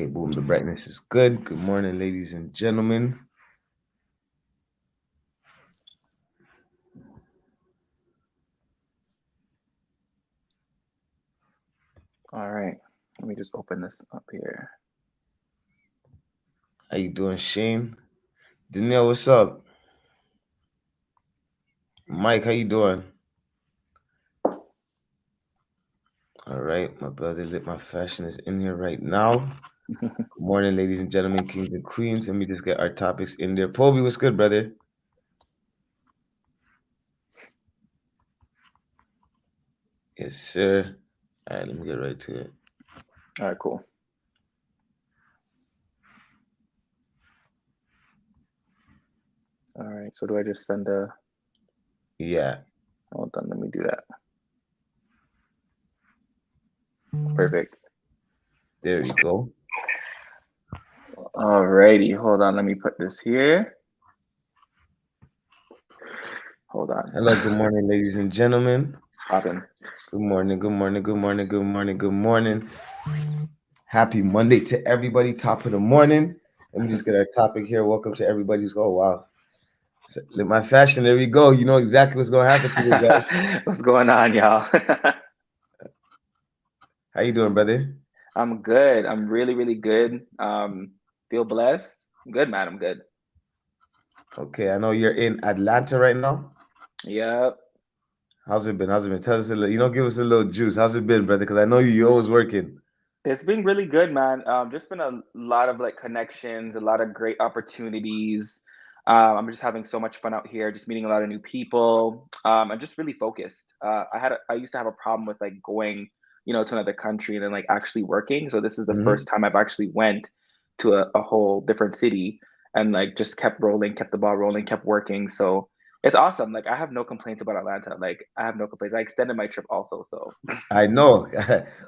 boom, the brightness is good. Good morning, ladies and gentlemen. All right. Let me just open this up here. How you doing, Shane? Danielle, what's up? Mike, how you doing? All right, my brother Lit My Fashion is in here right now. Good morning, ladies and gentlemen, kings and queens. Let me just get our topics in there. Poby, what's good, brother? Yes, sir. All right, let me get right to it. All right, cool. All right. So do I just send a? Yeah, Hold on. Let me do that. Perfect. there you go. All righty. Hold on. Let me put this here. Hold on. Hello, good morning, ladies and gentlemen. Stopping. Good morning, good morning, good morning, good morning, good morning. Happy Monday to everybody. Top of the morning. Let me just get our topic here. Welcome to everybody who's going. Wow. Lit My Fashion. There we go. You know exactly what's going to happen today, guys. What's going on, y'all? How you doing, brother? I'm good. I'm really, really good. Feel blessed. I'm good, man. I'm good. Okay, I know you're in Atlanta right now. Yep. How's it been? How's it been? Tell us a little, give us a little juice. How's it been, brother? Because I know you're always working. It's been really good, man. Just been a lot of like connections, a lot of great opportunities. I'm just having so much fun out here, just meeting a lot of new people. I'm just really focused. I used to have a problem with like going, to another country and then like actually working. So this is the Hmm. first time I've actually went to a whole different city and like just kept rolling, kept the ball rolling, kept working. So it's awesome. Like I have no complaints about Atlanta. Like I have no complaints. I extended my trip also. So I know.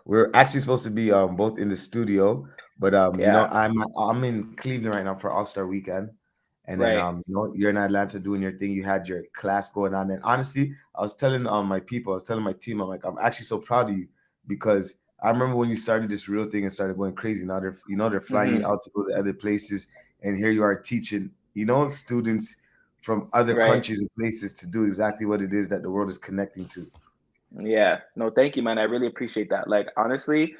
We're actually supposed to be both in the studio, but yeah, I'm in Cleveland right now for All Star Weekend, and then right. you're in Atlanta doing your thing. You had your class going on, and honestly, I was telling my people, I was telling my team, I'm like, I'm actually so proud of you because I remember when you started this real thing and started going crazy. Now they're flying you Hmm. out to go to other places, and here you are teaching students from other Right. countries and places to do exactly what it is that the world is connecting to. Yeah. No, thank you, man. I really appreciate that. Like, honestly,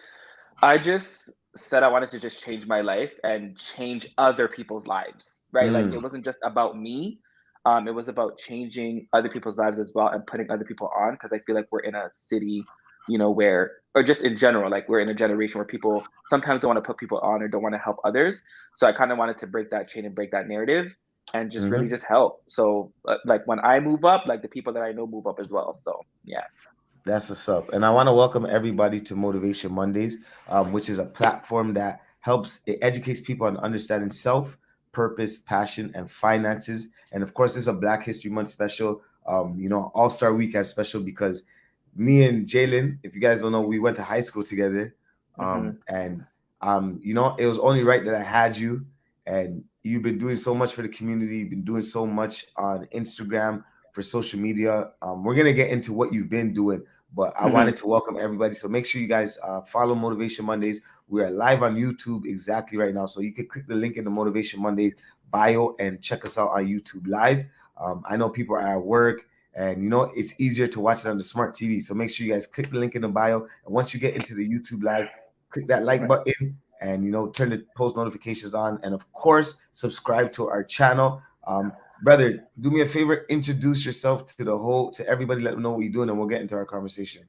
I just said I wanted to just change my life and change other people's lives, right? Like, it Mm, wasn't just about me. It was about changing other people's lives as well and putting other people on because I feel like we're in a city, where, or just in general, like we're in a generation where people sometimes don't want to put people on or don't want to help others. So I kind of wanted to break that chain and break that narrative and just really mhm. just help. So, like, when I move up, like the people that I know move up as well. So, yeah. That's what's up. And I want to welcome everybody to Motivation Mondays, which is a platform that it educates people on understanding self, purpose, passion, and finances. And of course, it's a Black History Month special, All Star Weekend special because me and Jalen, if you guys don't know, we went to high school together. Hmm. And it was only right that I had you. And you've been doing so much for the community. You've been doing so much on Instagram for social media. We're gonna get into what you've been doing, but I Hmm. wanted to welcome everybody. So make sure you guys follow Motivation Mondays. We are live on YouTube exactly right now, so you can click the link in the Motivation Mondays bio and check us out on YouTube live. I know people are at work, and it's easier to watch it on the smart TV. So make sure you guys click the link in the bio, and once you get into the YouTube live, click that like Right. button and turn the post notifications on, and of course subscribe to our channel. Brother, do me a favor, introduce yourself to everybody, let them know what you're doing, and we'll get into our conversation.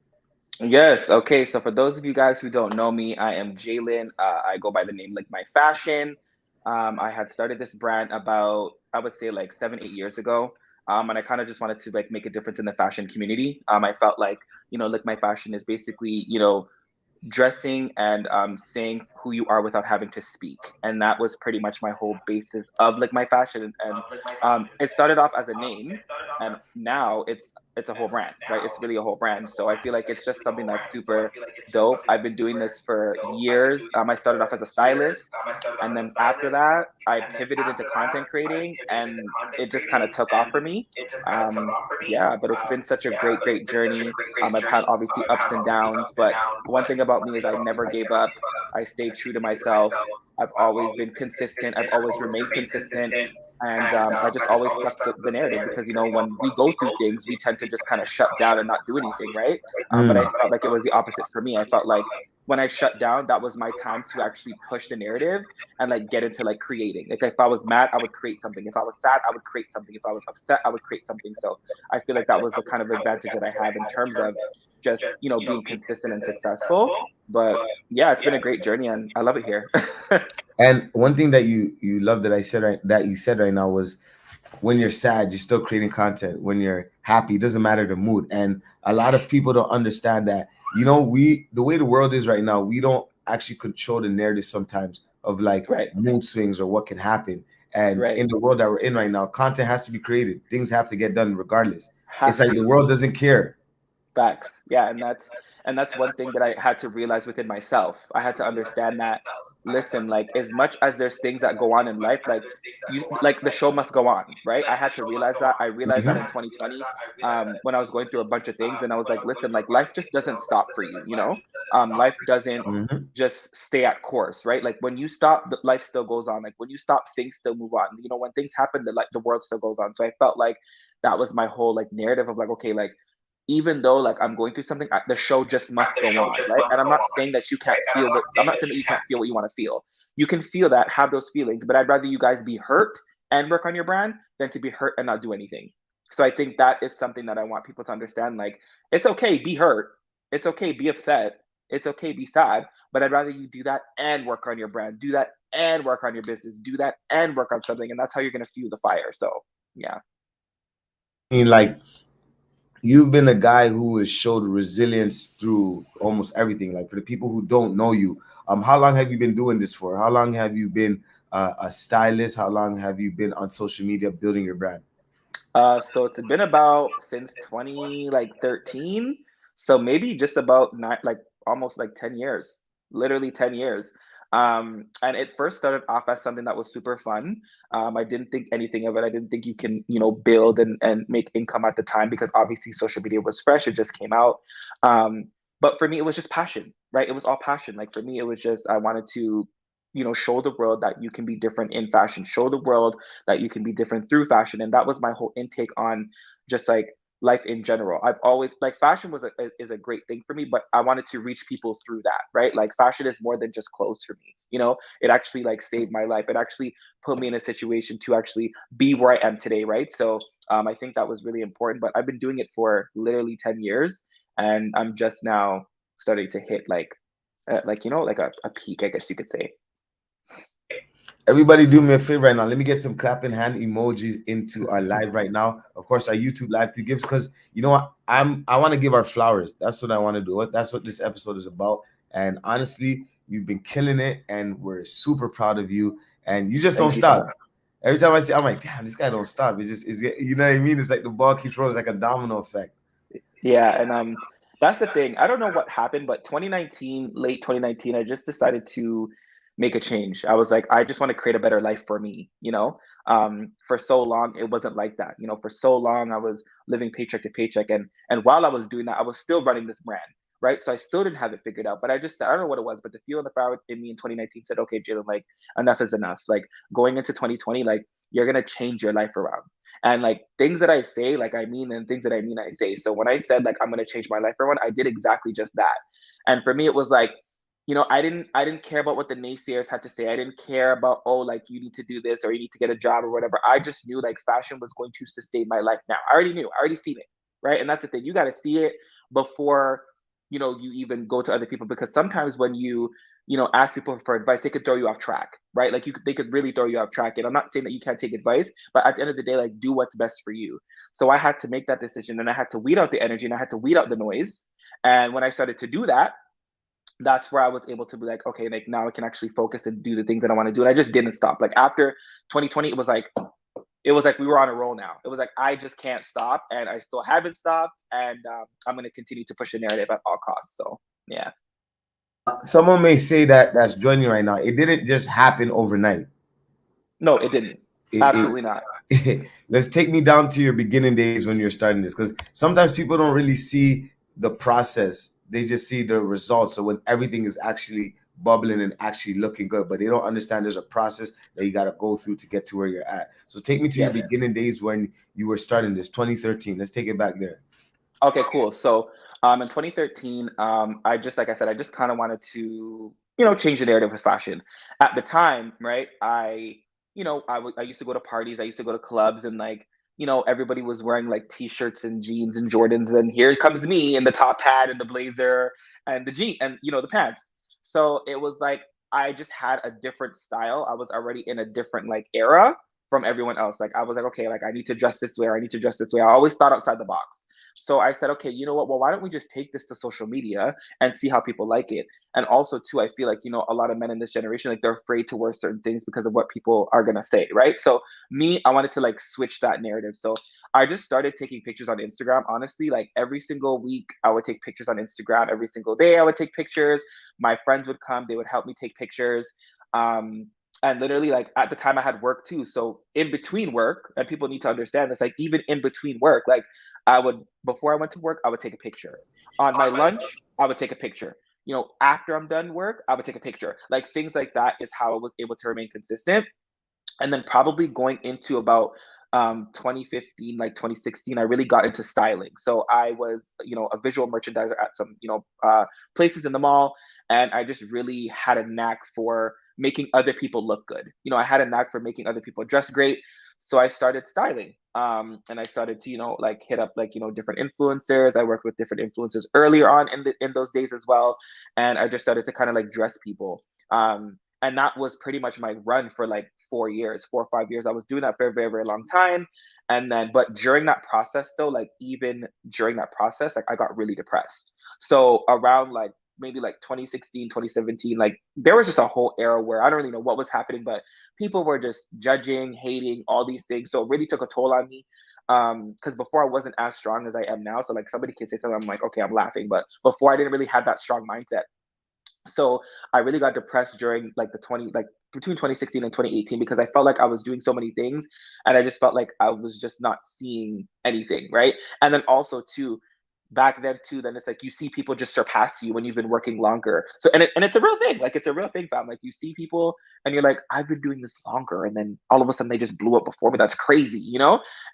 Yes. Okay. So for those of you guys who don't know me, I am Jalen. I go by the name Like My Fashion. I had started this brand about, I would say, like 7, 8 years ago. And I kind of just wanted to like make a difference in the fashion community. I felt like, Like My Fashion is basically, dressing and saying who you are without having to speak. And that was pretty much my whole basis of Like My Fashion. And it started off as a name, and now it's a whole brand, right? It's really a whole brand. So I feel like it's just something that's super dope. I've been doing this for years. I started off as a stylist, and then after that, I pivoted into content creating, and it just kind of took off for me. Yeah, but it's been such a great, great journey. I've had obviously ups and downs, but one thing about me is I never gave up. I stayed true to myself. I've always been consistent. I've always remained consistent. And I just always stuck the narrative because, you know, when we go through things, we tend to just kind of shut down and not do anything, right? But I Mm. felt like it was the opposite for me. I felt like when I shut down, that was my time to actually push the narrative and like get into like creating. Like if I was mad, I would create something. If I was sad, I would create something. If I was upset, I would create something. So I feel like that was the kind of advantage that I have in terms of just, you know, being consistent and successful. But yeah, it's been a great journey and I love it here. And one thing that you love that I said that you said right now was when you're sad, you're still creating content. When you're happy, it doesn't matter the mood. And a lot of people don't understand that. You know, the way the world is right now, we don't actually control the narrative sometimes of like Right, mood swings or what can happen. And right. in the world that we're in right now, content has to be created. Things have to get done regardless. It's Has like the to. world doesn't care. Facts. Yeah, and that's one thing that I had to realize within myself. I had to understand that listen, like as much as there's things that go on in life, like you like the show must go on, right? I had to realize that. I realized that in 2020 when I was going through a bunch of things and I was like, listen, like life just doesn't stop for you, you know? Life doesn't Mhm. just stay at course, right? Like when you stop, life still goes on. Like when you stop, things still move on. You know, when things happen, the world still goes on. So I felt like that was my whole like narrative of like, okay, like even though like I'm going through something, the show just must go on, right? And I'm not saying that you can't feel what I'm not saying that you can't feel what you want to feel. You can feel that, have those feelings, but I'd rather you guys be hurt and work on your brand than to be hurt and not do anything. So I think that is something that I want people to understand. Like, it's okay, be hurt. It's okay, be upset. It's okay, be sad. But I'd rather you do that and work on your brand, do that and work on your business, do that and work on something. And that's how you're going to fuel the fire. So, yeah. I mean, like you've been a guy who has showed resilience through almost everything. Like for the people who don't know you, how long have you been doing this for? How long have you been a stylist? How long have you been on social media building your brand? So it's been about since 20 like 13. So maybe just about nine, like almost like 10 years, literally 10 years. And it first started off as something that was super fun. I didn't think anything of it. I didn't think you can, you know, build and make income at the time because obviously social media was fresh. It just came out. But for me, it was just passion, right? It was all passion. Like for me, it was just, I wanted to, you know, show the world that you can be different in fashion, show the world that you can be different through fashion. And that was my whole intake on just like life in general. I've always like fashion was is a great thing for me, but I wanted to reach people through that, right? Like fashion is more than just clothes for me. You know, it actually like saved my life. It actually put me in a situation to actually be where I am today, right? So I think that was really important. But I've been doing it for literally 10 years, and I'm just now starting to hit like you know like a peak, I guess you could say. Everybody do me a favor right now. Let me get some clapping hand emojis into our live right now. Of course, our YouTube live to give because you know what? I want to give our flowers. That's what I want to do. That's what this episode is about. And honestly, you've been killing it, and we're super proud of you. And you just don't Thank you. stop. Every time I see, I'm like, damn, this guy don't stop. It's just, you know what I mean? It's like the ball keeps rolling. It's like a domino effect. Yeah, and that's the thing. I don't know what happened, but 2019, late 2019, I just decided to make a change. I was like, I just want to create a better life for me, you know? For so long it wasn't like that. You know, for so long I was living paycheck to paycheck and while I was doing that, I was still running this brand, right? So I still didn't have it figured out, but I don't know what it was, but the feel and the fire in me in 2019 said, okay, Jalen, like enough is enough. Like going into 2020, like you're gonna change your life around. And like things that I say, like I mean, and things that I mean, I say. So when I said like I'm gonna change my life for one, I did exactly just that. And for me, it was like, you know, I didn't care about what the naysayers had to say. I didn't care about oh, like you need to do this or you need to get a job or whatever. I just knew like fashion was going to sustain my life now. I already knew. I already seen it, right? And that's the thing. You got to see it before you know you even go to other people because sometimes when you know ask people for advice they could throw you off track, right? Like they could really throw you off track, and I'm not saying that you can't take advice, but at the end of the day like do what's best for you. So I had to make that decision and I had to weed out the energy and I had to weed out the noise. And when I started to do that, that's where I was able to be like, okay, like now I can actually focus and do the things that I want to do. And I just didn't stop. Like after 2020, it was like we were on a roll now. It was like I just can't stop, and I still haven't stopped, and I'm going to continue to push the narrative at all costs. So yeah. Someone may say that that's joining right now. It didn't just happen overnight. No, it didn't. It Absolutely not. let's take me down to your beginning days when you're starting this because sometimes people don't really see the process, they just see the results. So when everything is actually bubbling and actually looking good, but they don't understand there's a process that you got to go through to get to where you're at. So take me to your Yes. beginning days when you were starting this 2013. Let's take it back there. Okay, cool. So, in 2013, I just, like I said, I just kind of wanted to, change the narrative of fashion. At the time, right? I used to go to parties, I used to go to clubs, and like, everybody was wearing like t-shirts and jeans and Jordans, and then here comes me in the top hat and the blazer and the jean and the pants. So it was like I just had a different style. I was already in a different like era from everyone else. Like I was like, okay, like I need to dress this way, or I need to dress this way. I always thought outside the box. So I said, okay, you know what? Well, why don't we just take this to social media and see how people like it? And also, too, I feel like, a lot of men in this generation, like they're afraid to wear certain things because of what people are going to say, right? So me, I wanted to like switch that narrative. So I just started taking pictures on Instagram. Honestly, like every single week, I would take pictures on Instagram. Every single day, I would take pictures. My friends would come, they would help me take pictures. And literally, like at the time, I had work too. So in between work, and people need to understand this, like even in between work, like I would, before I went to work, I would take a picture. On my lunch, I would take a picture. After I'm done work, I would take a picture. Like things like that is how I was able to remain consistent. And then probably going into about 2015, like 2016, I really got into styling. So I was, a visual merchandiser at some, places in the mall. And I just really had a knack for making other people look good. I had a knack for making other people dress great. So I started styling. And I started to, like hit up like, different influencers. I worked with different influencers earlier on in those days as well. And I just started to kind of like dress people. And that was pretty much my run for like 4 years, 4 or 5 years. I was doing that for a very, very long time. And then, but during that process, though, like even during that process, like I got really depressed. So around like maybe like 2016, 2017, like there was just a whole era where I don't really know what was happening, but people were just judging, hating, all these things. So it really took a toll on me. Because before I wasn't as strong as I am now. So like somebody can say something, I'm like, okay, I'm laughing. But before I didn't really have that strong mindset. So I really got depressed during like like between 2016 and 2018 because I felt like I was doing so many things and I just felt like I was just not seeing anything, right? And then also too, back then too, then it's like you see people just surpass you when you've been working longer. So and it's a real thing, like it's a real thing, fam. Like you see people and you're like, I've been doing this longer, and then all of a sudden they just blew up before me. That's crazy.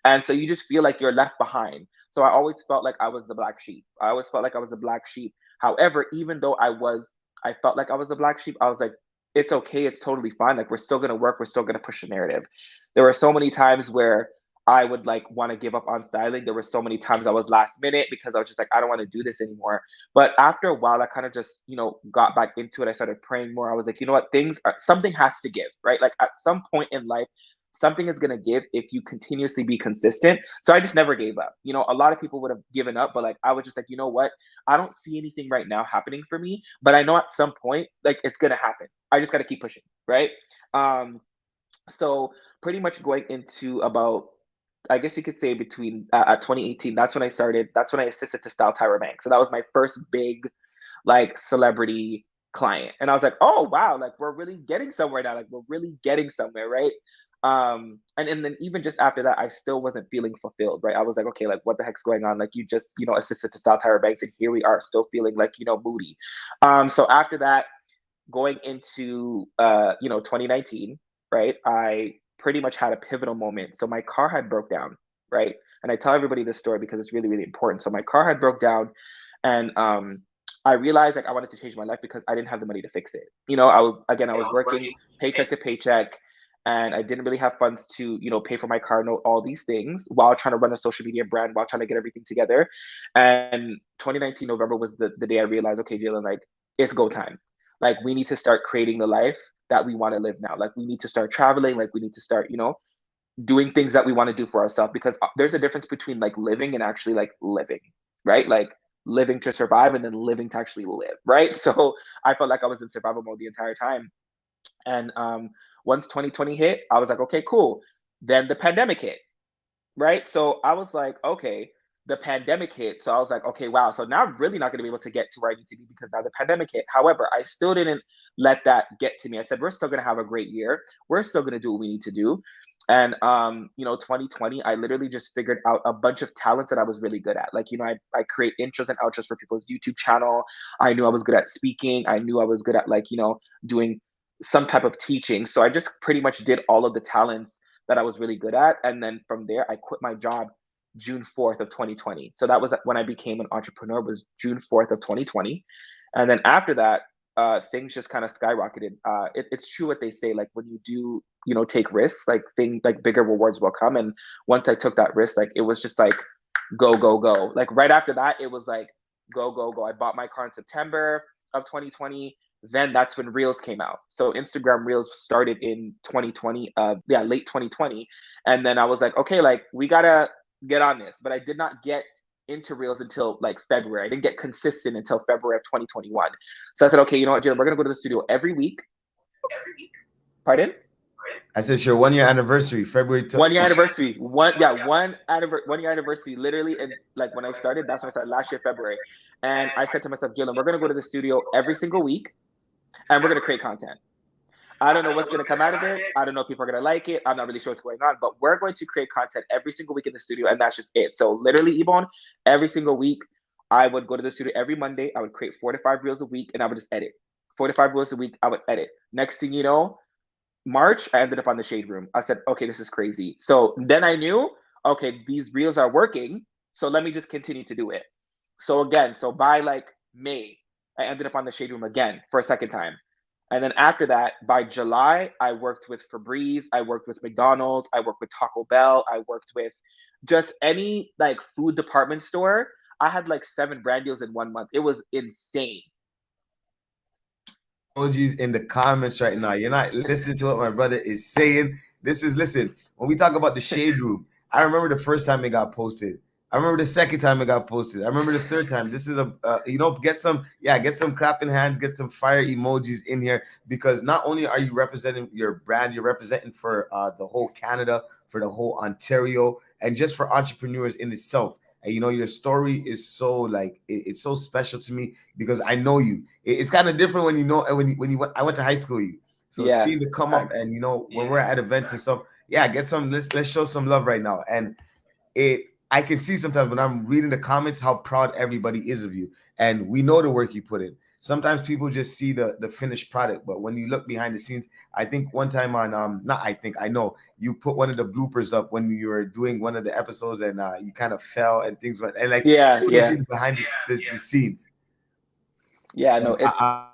And so you just feel like you're left behind. So I always felt like I was the black sheep. I always felt like I was the black sheep. However, even though I felt like I was the black sheep. I was like, it's okay. It's totally fine. Like, we're still going to work. We're still going to push the narrative. There were so many times where I would like want to give up on styling. There were so many times I was last minute because I was just like, I don't want to do this anymore. But after a while, I kind of just, got back into it. I started praying more. I was like, you know what? Something has to give, right? Like, at some point in life, something is going to give if you continuously be consistent. So I just never gave up. A lot of people would have given up, but like, I was just like, you know what? I don't see anything right now happening for me, but I know at some point, like it's gonna happen. I just gotta keep pushing, right? Um, so pretty much going into about, I guess you could say between at 2018, that's when I started. That's when I assisted to style Tyra Banks. So that was my first big like celebrity client, and I was like, oh wow, like we're really getting somewhere now. Like we're really getting somewhere, right? And then even just after that, I still wasn't feeling fulfilled, right? I was like, okay, like what the heck's going on? Like you just, assisted to style Tyra Banks, and here we are still feeling like, moody. So after that, going into 2019, right? I pretty much had a pivotal moment. So my car had broke down, right? And I tell everybody this story because it's really, really important. So my car had broke down, and I realized like I wanted to change my life because I didn't have the money to fix it. I was working paycheck to paycheck, and I didn't really have funds to, pay for my car note, all these things, while trying to run a social media brand, while trying to get everything together. And 2019 November was the day I realized, okay, Jalen, like it's go time. Like we need to start creating the life that we want to live now. Like we need to start traveling. Like we need to start, doing things that we want to do for ourselves, because there's a difference between like living and actually like living, right? Like living to survive and then living to actually live, right? So I felt like I was in survival mode the entire time. And once 2020 hit, I was like, okay, cool. Then the pandemic hit, right? So I was like, okay, the pandemic hit. So I was like, okay, wow. So now I'm really not going to be able to get to where I need to be because now the pandemic hit. However, I still didn't let that get to me. I said, we're still going to have a great year. We're still going to do what we need to do. And 2020, I literally just figured out a bunch of talents that I was really good at. Like, I create intros and outros for people's YouTube channel. I knew I was good at speaking. I knew I was good at, like, doing some type of teaching. So I just pretty much did all of the talents that I was really good at. And then from there, I quit my job June 4th of 2020. So that was when I became an entrepreneur, was June 4th of 2020. And then after that, things just kind of skyrocketed. It's true what they say, like when you do, take risks, like bigger rewards will come. And once I took that risk, like it was just like go, go, go. Like right after that, it was like go, go, go. I bought my car in September of 2020. Then that's when Reels came out. So Instagram Reels started in 2020, late 2020. And then I was like, okay, like we gotta get on this. But I did not get into Reels until like February. I didn't get consistent until February of 2021. So I said, okay, you know what, Jalen, we're gonna go to the studio every week. Pardon? I said it's your 1 year anniversary, February. 1 year anniversary. 1 year anniversary. Literally, and like when I started, that's when I started last year, February. And I said to myself, Jalen, we're gonna go to the studio every single week, and we're gonna create content. I don't know what's going to come out of it. I don't know if people are going to like it. I'm not really sure what's going on, but we're going to create content every single week in the studio, and that's just it. So literally, Ebon, every single week, I would go to the studio every Monday. I would create 4 to 5 reels a week, and I would just edit. 4 to 5 reels a week, I would edit. Next thing you know, March, I ended up on the Shade Room. I said, okay, this is crazy. So then I knew, okay, these reels are working, so let me just continue to do it. So again, so by like May, I ended up on the Shade Room again for a second time. And then after that, by July, I worked with Febreze, I worked with McDonald's, I worked with Taco Bell, I worked with just any like food department store. I had like 7 brand deals in 1 month. It was insane. Emojis in the comments right now. You're not listening to what my brother is saying. Listen, when we talk about the Shade Room, I remember the first time it got posted. I remember the second time it got posted. I remember the third time. This is get some clapping hands, get some fire emojis in here, because not only are you representing your brand, you're representing for the whole Canada, for the whole Ontario, and just for entrepreneurs in itself. And your story is so like it's so special to me because I know you. It's kind of different when when you went. I went to high school. So Yeah. seeing the come up, and when we're at events and stuff, get some. Let's show some love right now. And I can see sometimes when I'm reading the comments how proud everybody is of you, and we know the work you put in. Sometimes people just see the finished product, but when you look behind the scenes, I think one time on I know you put one of the bloopers up when you were doing one of the episodes, and you kind of fell and things went, and like behind the scenes. Yeah, So, no, it's our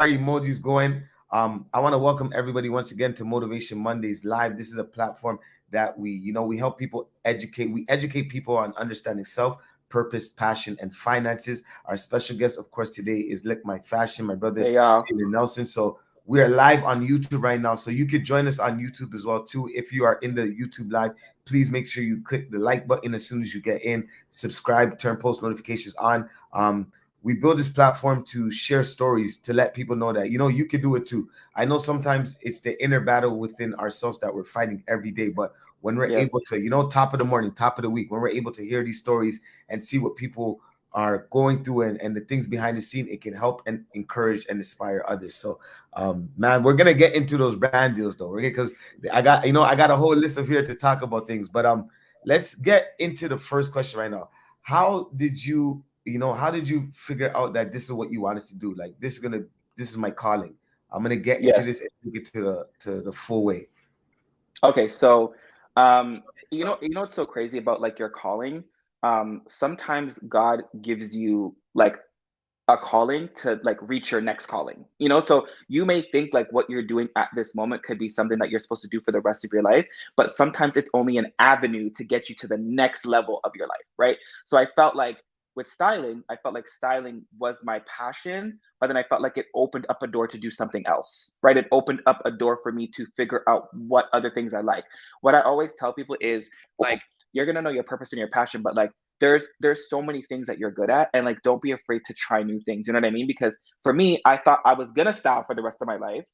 emojis going. I want to welcome everybody once again to Motivation Mondays Live. This is a platform that we help people educate. We educate people on understanding self, purpose, passion, and finances. Our special guest, of course, today is Lick My Fashion, my brother, Jalen Nelson. So we are live on YouTube right now. So you could join us on YouTube as well, too. If you are in the YouTube live, please make sure you click the like button as soon as you get in. Subscribe, turn post notifications on. We build this platform to share stories, to let people know that, you can do it too. I know sometimes it's the inner battle within ourselves that we're fighting every day, but when we're able to, top of the morning, top of the week, when we're able to hear these stories and see what people are going through and the things behind the scene, it can help and encourage and inspire others. So, man, we're going to get into those brand deals though, okay? Because I got a whole list of here to talk about things, but let's get into the first question right now. How did you figure out that this is what you wanted to do? Like, this is my calling. I'm gonna get into this and get to the full way. Okay, so what's so crazy about like your calling? Sometimes God gives you like a calling to like reach your next calling. So you may think like what you're doing at this moment could be something that you're supposed to do for the rest of your life, but sometimes it's only an avenue to get you to the next level of your life, right? So I felt like with styling, I felt like styling was my passion, but then I felt like it opened up a door to do something else, right? It opened up a door for me to figure out what other things I like. What I always tell people is like, you're gonna know your purpose and your passion, but like there's so many things that you're good at, and like don't be afraid to try new things. You know what I mean? Because for me, I thought I was gonna style for the rest of my life,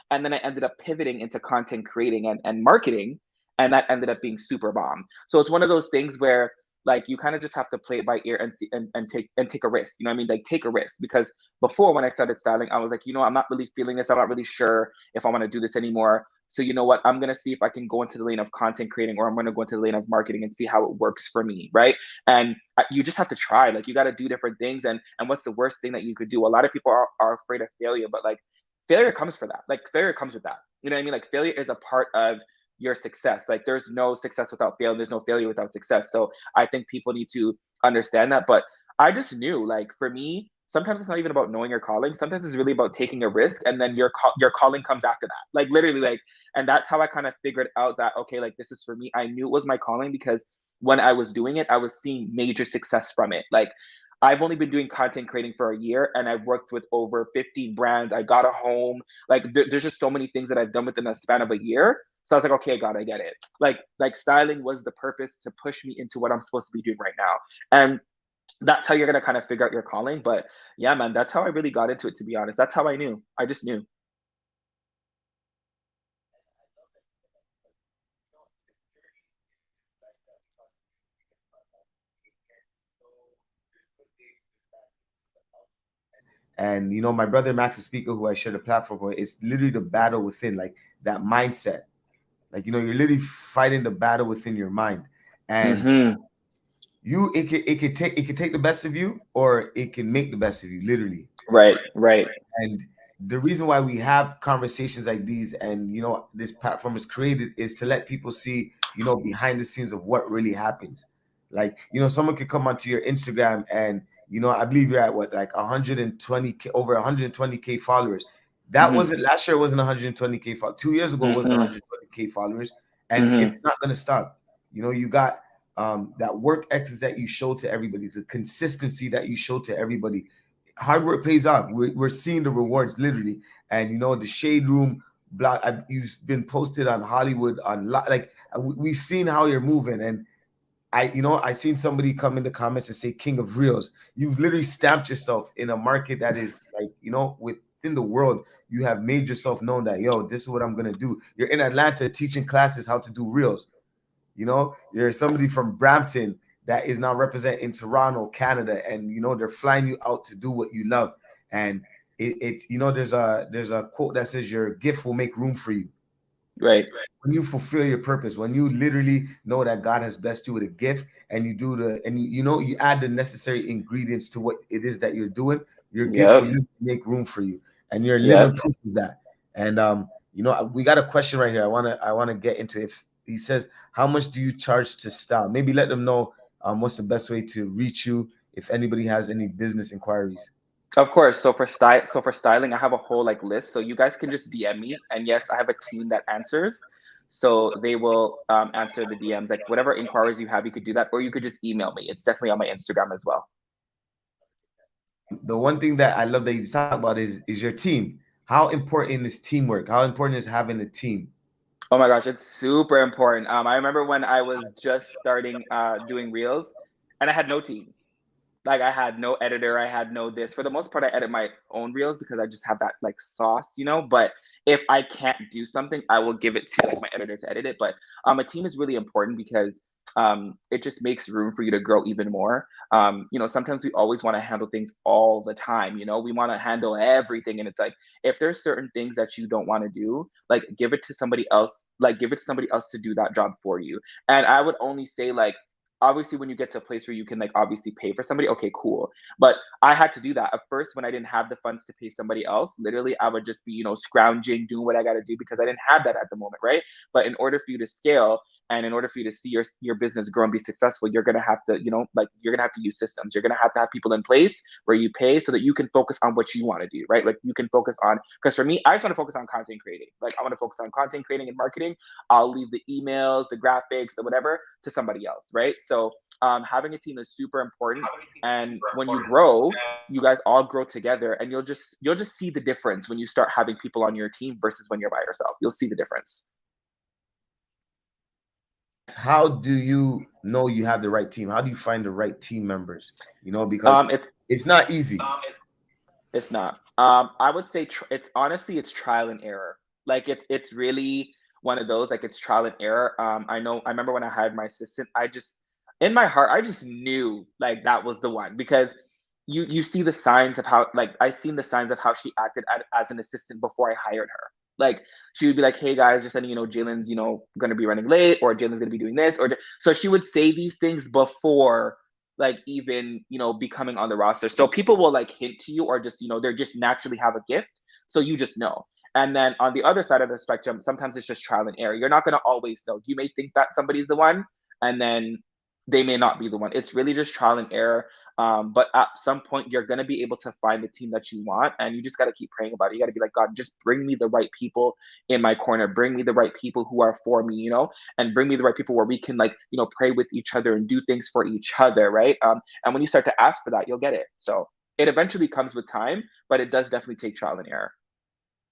and then I ended up pivoting into content creating and marketing, and that ended up being super bomb. So it's one of those things where Like you kind of just have to play it by ear and see and take a risk. You know what I mean? Like take a risk because before when I started styling, I was like, I'm not really feeling this. I'm not really sure if I want to do this anymore. So you know what? I'm gonna see if I can go into the lane of content creating, or I'm gonna go into the lane of marketing and see how it works for me, right? And you just have to try. Like you got to do different things. And what's the worst thing that you could do? A lot of people are afraid of failure, but like failure comes for that. Like failure comes with that. You know what I mean? Like failure is a part of your success. Like there's no success without failure. There's no failure without success. So I think people need to understand that. But I just knew, like for me, sometimes it's not even about knowing your calling. Sometimes it's really about taking a risk, and then your calling comes after that. Like literally, like, and that's how I kind of figured out that okay, like this is for me. I knew it was my calling because when I was doing it, I was seeing major success from it. Like I've only been doing content creating for a year, and I've worked with over 15 brands. I got a home. Like there's just so many things that I've done within a span of a year. So I was like, okay, God, I get it. Like styling was the purpose to push me into what I'm supposed to be doing right now. And that's how you're gonna kind of figure out your calling. But yeah, man, that's how I really got into it, to be honest. That's how I knew. I just knew. And my brother Max, the speaker who I share the platform with, it's literally the battle within, like that mindset. Like you're literally fighting the battle within your mind, and Mm-hmm. it could take the best of you, or it can make the best of you, literally. Right, right. And the reason why we have conversations like these, and this platform is created, is to let people see behind the scenes of what really happens. Like someone could come onto your Instagram, and I believe you're at what, like 120k, over 120k followers. That Mm-hmm. wasn't last year. It wasn't 120k. 2 years ago it wasn't Mm-hmm. 120k followers, and Mm-hmm. it's not going to stop. You got that work ethic that you show to everybody, the consistency that you show to everybody. Hard work pays off. We're seeing the rewards, literally. And the shade room block, you've been posted on Hollywood, like we've seen how you're moving. And I seen somebody come in the comments and say king of reels. You've literally stamped yourself in a market that is like, within the world. You have made yourself known that, this is what I'm gonna do. You're in Atlanta teaching classes how to do reels. You're somebody from Brampton that is now representing Toronto, Canada, and they're flying you out to do what you love. And there's a quote that says your gift will make room for you. Right. When you fulfill your purpose, when you literally know that God has blessed you with a gift, and you do you add the necessary ingredients to what it is that you're doing, your gift Yep. will make room for you, and you're living Yep. proof of that. And we got a question right here. I want to get into it. He says, how much do you charge to style? Maybe let them know what's the best way to reach you if anybody has any business inquiries. Of course. So for styling, I have a whole like list. So you guys can just DM me. And yes, I have a team that answers. So they will answer the DMs. Like whatever inquiries you have, you could do that, or you could just email me. It's definitely on my Instagram as well. The one thing that I love that you talk about is your team. How important is teamwork? How important is having a team? Oh my gosh, it's super important. I remember when I was just starting doing reels, and I had no team. Like I had no editor, I had no this. For the most part, I edit my own reels because I just have that like sauce. But if I can't do something, I will give it to like my editor to edit it. But a team is really important because it just makes room for you to grow even more. Sometimes we always want to handle things all the time. We want to handle everything, and it's like if there's certain things that you don't want to do, like give it to somebody else. Like give it to somebody else to do that job for you. And I would only say like obviously when you get to a place where you can like obviously pay for somebody, okay, cool. But I had to do that at first when I didn't have the funds to pay somebody else. Literally I would just be scrounging, doing what I got to do because I didn't have that at the moment, right? But in order for you to scale and in order for you to see your business grow and be successful, you're gonna have to like you're gonna have to use systems. You're gonna have people in place where you pay so that you can focus on what you want to do, right? Like you can focus on, because for me I just want to focus on content creating. Like I want to focus on content creating and marketing. I'll leave the emails, the graphics, or whatever to somebody else, right? So having a team is super important. And when you grow, you guys all grow together, and you'll just see the difference when you start having people on your team versus when you're by yourself. You'll see the difference. How do you know you have the right team? How do you find the right team members? Because It's it's not easy. it's not. I would say it's honestly it's trial and error. Like it's really one of those, like it's trial and error. I know. I remember when I hired my assistant, in my heart, I just knew like that was the one because you see the signs of how like I seen the signs of how she acted as an assistant before I hired her. Like she would be like, "Hey guys, just letting you know, Jalen's going to be running late, or Jalen's going to be doing this," or so she would say these things before like even becoming on the roster. So people will like hint to you, or just they're just naturally have a gift, so you just know. And then on the other side of the spectrum, sometimes it's just trial and error. You're not going to always know. You may think that somebody's the one, and then they may not be the one. It's really just trial and error. But at some point, you're going to be able to find the team that you want, and you just got to keep praying about it. You got to be like, God, just bring me the right people in my corner. Bring me the right people who are for me, and bring me the right people where we can like, pray with each other and do things for each other, right? And when you start to ask for that, you'll get it. So it eventually comes with time, but it does definitely take trial and error.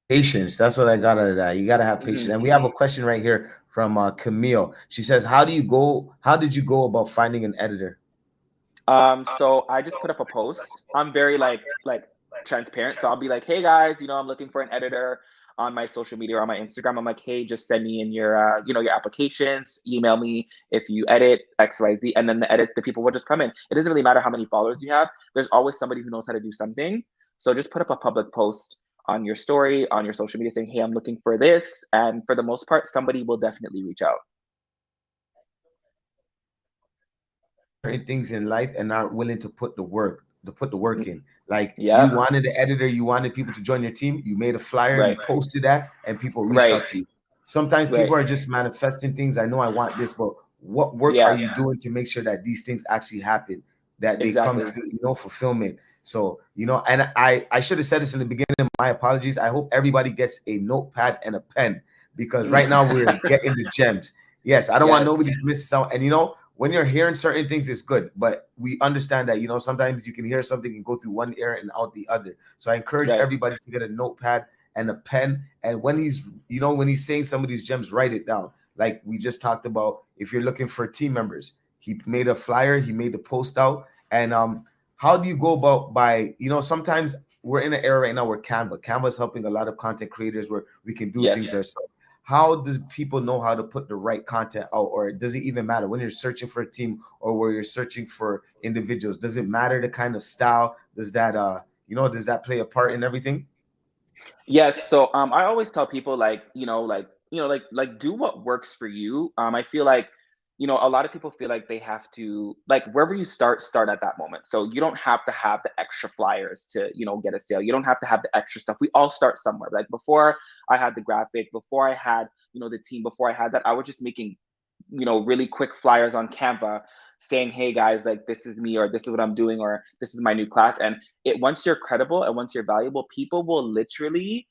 Patience. That's what I got out of that. You got to have patience. Mm-hmm. And we have a question right here from Camille. She says, how did you go about finding an editor? So I just put up a post. I'm very like transparent. So I'll be like, hey guys, I'm looking for an editor on my social media or on my Instagram. I'm like, hey, just send me in your your applications, email me if you edit XYZ, and then the people will just come in. It doesn't really matter how many followers you have. There's always somebody who knows how to do something. So just put up a public post on your story, on your social media saying, hey, I'm looking for this. And for the most part, somebody will definitely reach out. Certain things in life and not willing to put the work in. Like Yeah. you wanted the editor, you wanted people to join your team, you made a flyer, Right. you posted that, and people reached out to you. Sometimes people are just manifesting things. I know I want this, but what work are you doing to make sure that these things actually happen, that they come to fulfillment? So and I should have said this in the beginning. My apologies. I hope everybody gets a notepad and a pen, because right now we're getting the gems. Yes, I don't want nobody to miss out. And when you're hearing certain things, it's good, but we understand that sometimes you can hear something and go through one ear and out the other. So I encourage everybody to get a notepad and a pen, and when he's saying some of these gems, write it down. Like we just talked about, if you're looking for team members, he made a flyer, he made the post out. And how do you go about sometimes we're in an era right now where Canva is helping a lot of content creators where we can do things ourselves. How does people know how to put the right content out? Or does it even matter when you're searching for a team or where you're searching for individuals? Does it matter the kind of style? Does that does that play a part in everything? Yes. So I always tell people like do what works for you. I feel like a lot of people feel like they have to, like, wherever you start at that moment. So you don't have to have the extra flyers to get a sale. You don't have to have the extra stuff. We all start somewhere. Like before I had the graphic, before I had the team, before I had that, I was just making really quick flyers on Canva saying, hey guys, like this is me, or this is what I'm doing, or this is my new class. And once you're credible and once you're valuable, people will literally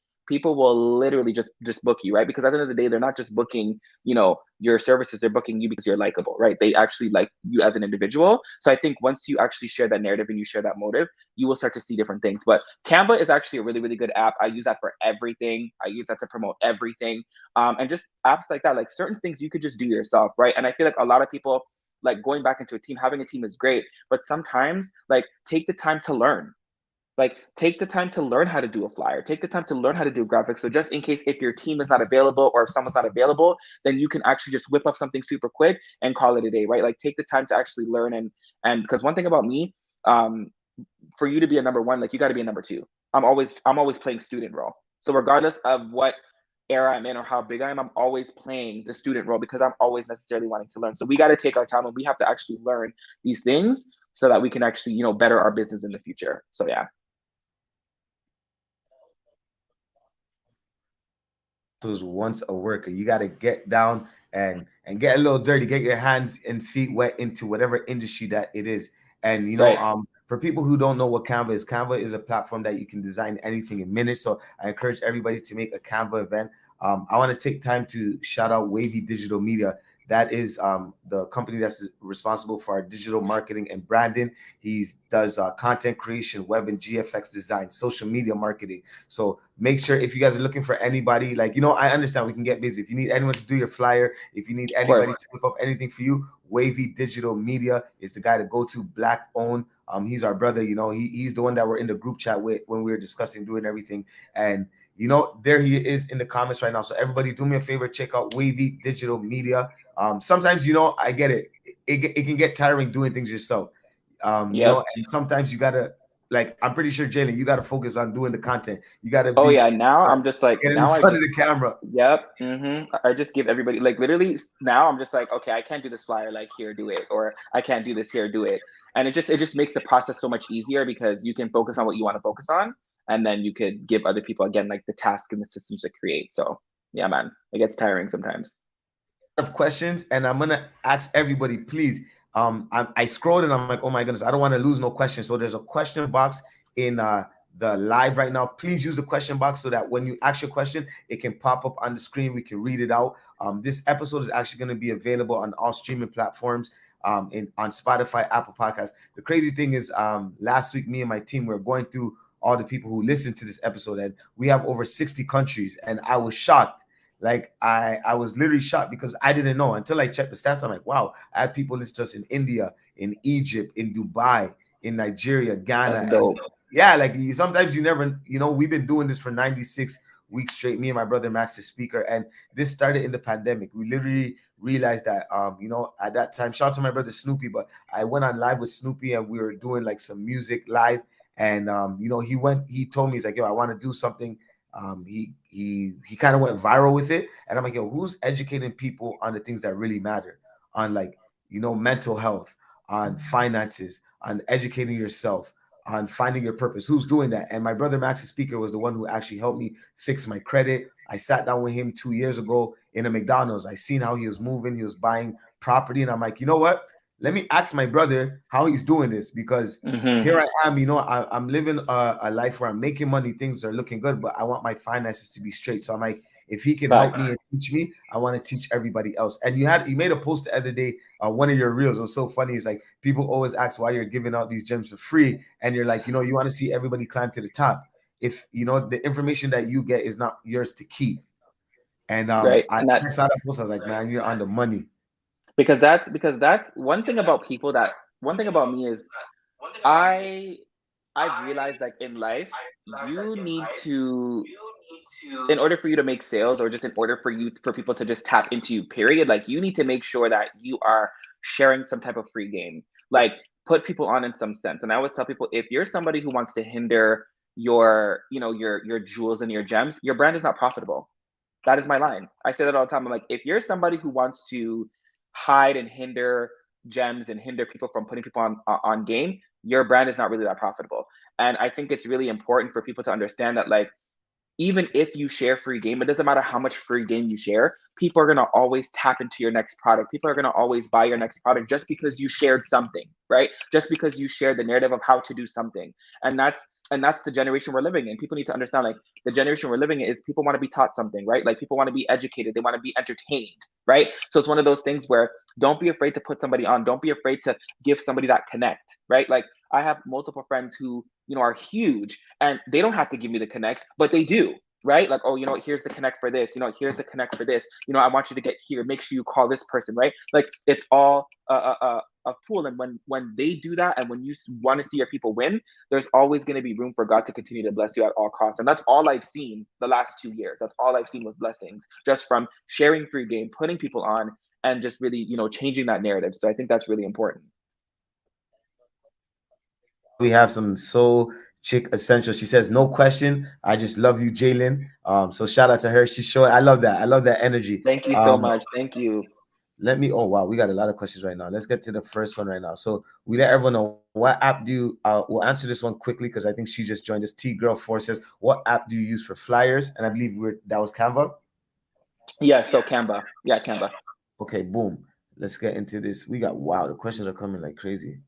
just book you, right? Because at the end of the day, they're not just booking your services, they're booking you because you're likable, right? They actually like you as an individual. So I think once you actually share that narrative and you share that motive, you will start to see different things. But Canva is actually a really, really good app. I use that for everything. I use that to promote everything. And just apps like that, like certain things you could just do yourself, right? And I feel like a lot of people, like, going back into a team, having a team is great, but sometimes like take the time to learn. Like take the time to learn how to do a flyer, take the time to learn how to do graphics. So just in case if your team is not available or if someone's not available, then you can actually just whip up something super quick and call it a day, right? Like take the time to actually learn. And because one thing about me, for you to be a number one, like you got to be a number two. I'm always playing student role. So regardless of what era I'm in or how big I am, I'm always playing the student role because I'm always necessarily wanting to learn. So we got to take our time and we have to actually learn these things so that we can actually, better our business in the future. So yeah. Was once a worker. You got to get down and get a little dirty, get your hands and feet wet into whatever industry that it is. And for people who don't know what Canva is a platform that you can design anything in minutes. So I encourage everybody to make a Canva event. I want to take time to shout out Wavy Digital Media. That is the company that's responsible for our digital marketing and branding. He does content creation, web and GFX design, social media marketing. So make sure, if you guys are looking for anybody, like, I understand we can get busy. If you need anyone to do your flyer, if you need anybody to whip up anything for you, Wavy Digital Media is the guy to go to, Black owned. He's our brother. He's the one that we're in the group chat with when we were discussing doing everything. And you know, there he is in the comments right now. So everybody, do me a favor, check out Wavy Digital Media. Sometimes, you know, I get it. It can get tiring doing things yourself. You Yep. know, and sometimes you gotta, like, I'm pretty sure Jalen, you gotta focus on doing the content. You gotta Oh be yeah, now I'm just like, getting in now I front of just, the camera. yep. I just give everybody, like, literally now I'm just like, okay, I can't do this flyer, like, here, do it, or I can't do this here, do it. And it just makes the process so much easier because you can focus on what you want to focus on, and then you could give other people again like the task and the systems to create. So yeah, man, it gets tiring sometimes. Of questions, and I'm gonna ask everybody, please. I scrolled and I'm like, oh my goodness, I don't want to lose no questions. So there's a question box in the live right now. Please use the question box so that when you ask your question, it can pop up on the screen. We can read it out. This episode is actually going to be available on all streaming platforms, on Spotify, Apple Podcasts. The crazy thing is, last week, me and my team were going through all the people who listened to this episode, and we have over 60 countries, and I was shocked. Like I was literally shocked because I didn't know until I checked the stats. I'm like, wow, I had people listen to us in India, in Egypt, in Dubai, in Nigeria, That's Ghana, and dope. yeah, like sometimes you never, you know, we've been doing this for 96 weeks straight. Me and my brother Max, the speaker, and this started in the pandemic. We literally realized that, you know, at that time, shout out to my brother Snoopy, but I went on live with Snoopy and we were doing like some music live, and you know, he told me, he's like, yo, I want to do something. He kind of went viral with it, and I'm like, yo, who's educating people on the things that really matter, on, like, you know, mental health, on finances, on educating yourself, on finding your purpose? Who's doing that? And my brother Max, the speaker, was the one who actually helped me fix my credit. I sat down with him 2 years ago in a McDonald's. I seen how he was moving. He was buying property, and I'm like, you know what? Let me ask my brother how he's doing this, because Mm-hmm. here I am, you know, I'm living a life where I'm making money, things are looking good, but I want my finances to be straight. So I'm like, if he can help Facts. me and teach me, I want to teach everybody else. And you made a post the other day, one of your reels. It was so funny. It's like people always ask why you're giving out these gems for free, and you're like, you know, you want to see everybody climb to the top. If you know the information that you get is not yours to keep, and Right. I And that, saw that post, I was like, man, you're on the money. because that's one thing about people, that one thing about me is I I've realized, like, in life, you need to, in order for you to make sales, or just in order for you, for people to just tap into you, period, like, you need to make sure that you are sharing some type of free game, like, put people on in some sense. And I always tell people, if you're somebody who wants to hinder your, your jewels and your gems, your brand is not profitable. That is my line. I say that all the time. I'm like, if you're somebody who wants to hide and hinder gems and hinder people from putting people on game, your brand is not really that profitable. And I think it's really important for people to understand that, like, even if you share free game, it doesn't matter how much free game you share. People are going to always tap into your next product. People are going to always buy your next product just because you shared something, right? Just because you shared the narrative of how to do something. And that's the generation we're living in. People need to understand, like, the generation we're living in is people want to be taught something, right? Like, people want to be educated. They want to be entertained, right? So it's one of those things where don't be afraid to put somebody on. Don't be afraid to give somebody that connect, right? Like, I have multiple friends who, are huge, and they don't have to give me the connects, but they do, right? Like, oh, here's the connect for this, here's the connect for this, I want you to get here, make sure you call this person, right? Like, it's all a pool. And when they do that, and when you want to see your people win, there's always going to be room for God to continue to bless you at all costs. And that's all I've seen the last 2 years. That's all I've seen was blessings, just from sharing free game, putting people on, and just really, changing that narrative. So I think that's really important. We have some soul chick essential. She says, no question. I just love you, Jalen. So shout out to her. She's showing. I love that. I love that energy. Thank you so much. Thank you. Let me. Oh wow, we got a lot of questions right now. Let's get to the first one right now. So we let everyone know, what app do you? We'll answer this one quickly because I think she just joined us. T Girl 4 says, what app do you use for flyers? And I believe that was Canva. Yeah. So Canva. Yeah, Canva. Okay, boom. Let's get into this. We got, wow, the questions are coming like crazy.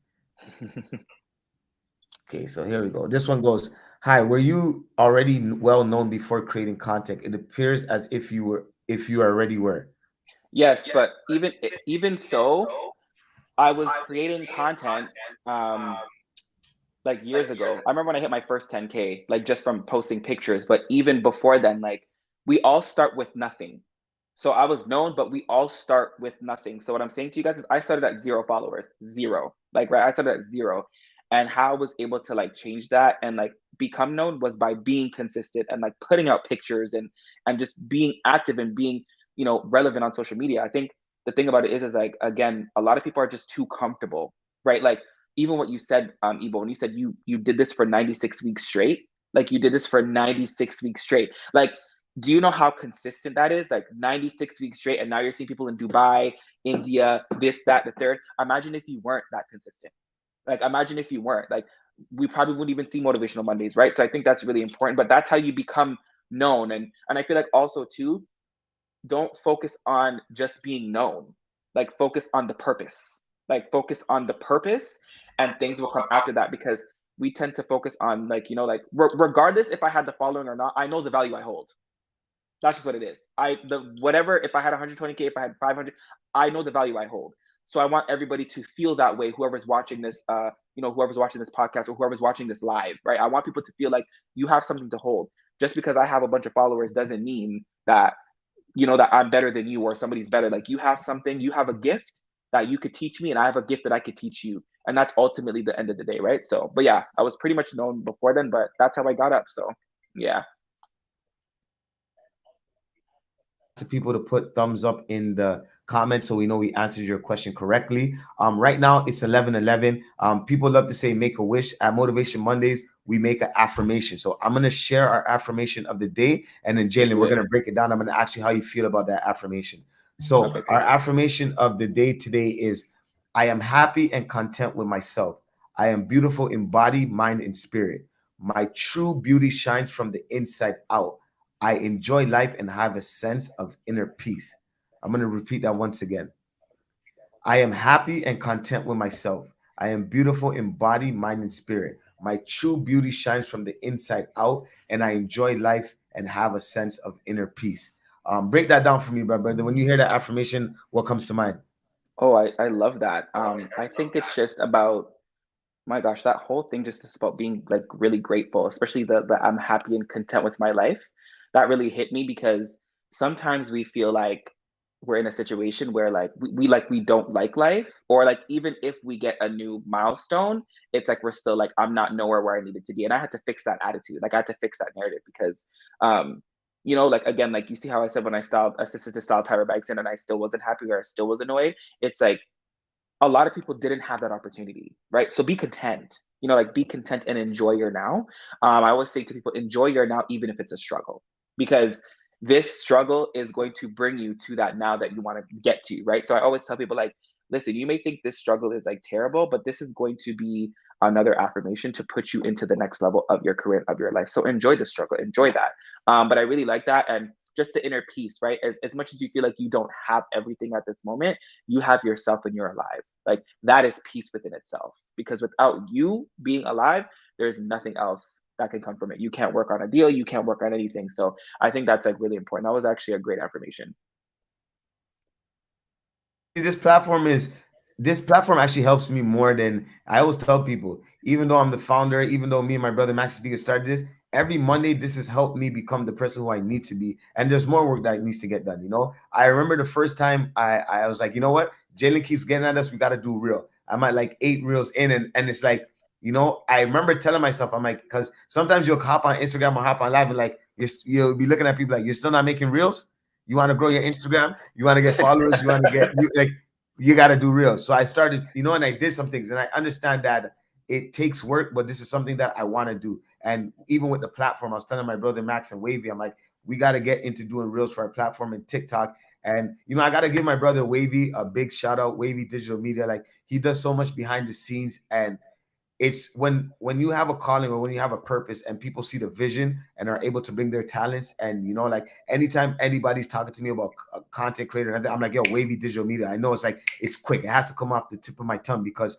Okay, so here we go. This one goes, hi, were you already well known before creating content? It appears as if you already were. Yes, but even so, I was creating content like years ago. I remember when I hit my first 10K, like, just from posting pictures. But even before then, like, we all start with nothing. So I was known, but we all start with nothing. So what I'm saying to you guys is, I started at 0 followers, zero. Like, right, I started at zero, and how I was able to, like, change that and, like, become known was by being consistent and like putting out pictures and just being active and being, you know, relevant on social media. I think the thing about it is like, again, a lot of people are just too comfortable, right? Like even what you said, Ebo, when you said you did this for 96 weeks straight, like you did this for 96 weeks straight. Like, do you know how consistent that is? Like 96 weeks straight, and now you're seeing people in Dubai, India, this, that, the third. Imagine if you weren't that consistent. Like, imagine if you weren't. Like, we probably wouldn't even see motivational Mondays, right? So I think that's really important. But that's how you become known. And I feel like also too, don't focus on just being known. Like focus on the purpose. Like focus on the purpose, and things will come after that, because we tend to focus on like, you know, like regardless if I had the following or not, I know the value I hold. That's just what it is. The whatever, if I had 120K, if I had 500, I know the value I hold. So I want everybody to feel that way. Whoever's watching this, you know, whoever's watching this podcast or whoever's watching this live, right? I want people to feel like you have something to hold. Just because I have a bunch of followers doesn't mean that, you know, that I'm better than you or somebody's better. Like you have something, you have a gift that you could teach me, and I have a gift that I could teach you. And that's ultimately the end of the day, right? So, but yeah, I was pretty much known before then, but that's how I got up. So yeah. To people to put thumbs up in the comments so we know we answered your question correctly. Right now it's 11:11. People love to say make a wish. At Motivation Mondays, we make an affirmation. So I'm going to share our affirmation of the day, and then Jalen, we're going to break it down. I'm going to ask you how you feel about that affirmation. So Okay. our affirmation of the day today is, I am happy and content with myself. I am beautiful in body, mind, and spirit. My true beauty shines from the inside out. I enjoy life and have a sense of inner peace. I'm going to repeat that once again. I am happy and content with myself. I am beautiful in body, mind, and spirit. My true beauty shines from the inside out, and I enjoy life and have a sense of inner peace. Break that down for me, brother. When you hear that affirmation, what comes to mind? Oh, I love that. I think it's just about, my gosh, that whole thing just is about being like really grateful, especially the I'm happy and content with my life. That really hit me, because sometimes we feel like we're in a situation where like we don't like life, or like even if we get a new milestone, it's like we're still like, I'm not nowhere where I needed to be. And I had to fix that attitude. Like I had to fix that narrative, because you know, like again, like you see how I said when I styled assisted to style Tyra Banks in and I still wasn't happy or I still was annoyed. It's like a lot of people didn't have that opportunity, right? So be content, you know, like be content and enjoy your now. I always say to people, enjoy your now, even if it's a struggle, because this struggle is going to bring you to that now that you want to get to, right? So I always tell people, like, listen, you may think this struggle is like terrible, but this is going to be another affirmation to put you into the next level of your career, of your life. So enjoy the struggle, enjoy that. But I really like that. And just the inner peace, right? As much as you feel like you don't have everything at this moment, you have yourself and you're alive. Like that is peace within itself. Because without you being alive, there's nothing else that can come from it. You can't work on a deal, you can't work on anything. So I think that's like really important. That was actually a great affirmation. This platform actually helps me more than I always tell people. Even though I'm the founder, even though me and my brother Master Speaker started this, every Monday this has helped me become the person who I need to be. And there's more work that needs to get done. I remember the first time I was like, you know what? Jalen keeps getting at us. We got to do real. I'm at like 8 reels in, and it's like, I remember telling myself, I'm like, because sometimes you'll hop on Instagram or hop on live and like you'll be looking at people like, you're still not making reels. You want to grow your Instagram. You want to get followers. You want to get like you got to do real. So I started, and I did some things, and I understand that it takes work, but this is something that I want to do. And even with the platform, I was telling my brother Max and Wavy, I'm like, we got to get into doing reels for our platform and TikTok. And I got to give my brother Wavy a big shout out. Wavy Digital Media, like he does so much behind the scenes, and it's when you have a calling or when you have a purpose and people see the vision and are able to bring their talents, and like anytime anybody's talking to me about a content creator, I'm like, yo, Wavy Digital Media. I know it's like it's quick, it has to come off the tip of my tongue, because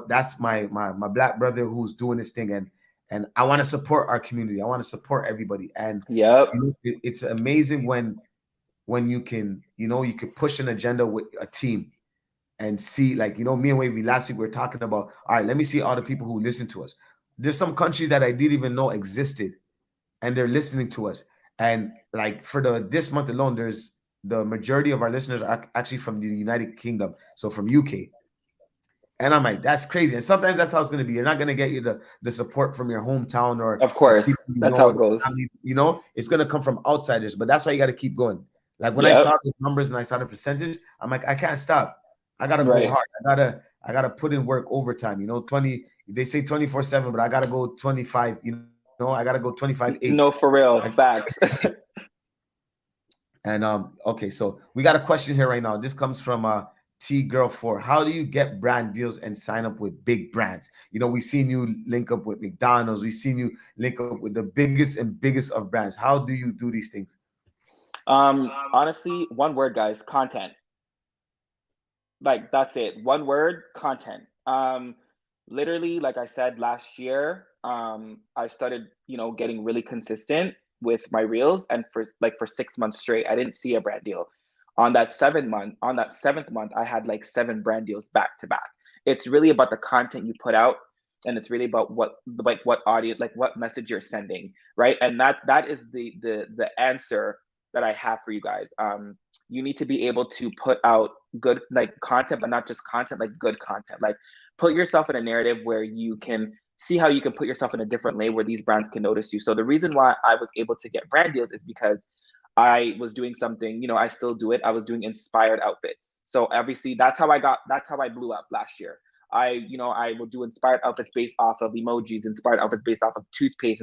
that's my black brother who's doing this thing, and I want to support our community. I want to support everybody. And Yep. it's amazing when you can you could push an agenda with a team and see, like, me and Wavy last week we were talking about, all right, let me see all the people who listen to us. There's some countries that I didn't even know existed, and they're listening to us. And like for this month alone, there's the majority of our listeners are actually from the United Kingdom, so from UK. And I'm like, that's crazy. And sometimes that's how it's gonna be. You're not gonna get you the support from your hometown or Of the course, people you that's know, how or it the goes. family, you know, it's gonna come from outsiders. But that's why you gotta keep going. Like when I Yep. saw the numbers and I saw the percentage, I'm like, I can't stop. I gotta go Right. hard. I gotta put in work overtime. You know, 20, they say 24/7, but I gotta go 25, I gotta go 25/8. No, for real. Facts. And okay, so we got a question here right now. This comes from T Girl 4. How do you get brand deals and sign up with big brands? You know, we seen you link up with McDonald's, we seen you link up with the biggest and biggest of brands. How do you do these things? Honestly, one word, guys, content. Like that's it. One word, content. Literally, like I said last year, I started, getting really consistent with my reels, and for 6 months straight, I didn't see a brand deal. On that seventh month, I had like seven brand deals back to back. It's really about the content you put out, and it's really about what audience, like what message you're sending, right? And that is the answer that I have for you guys. You need to be able to put out good like content, but not just content, like good content. Like put yourself in a narrative where you can see how you can put yourself in a different lane where these brands can notice you. So the reason why I was able to get brand deals is because I was doing something, I still do it. I was doing inspired outfits. So obviously that's how I blew up last year. I would do inspired outfits based off of emojis, inspired outfits based off of toothpaste,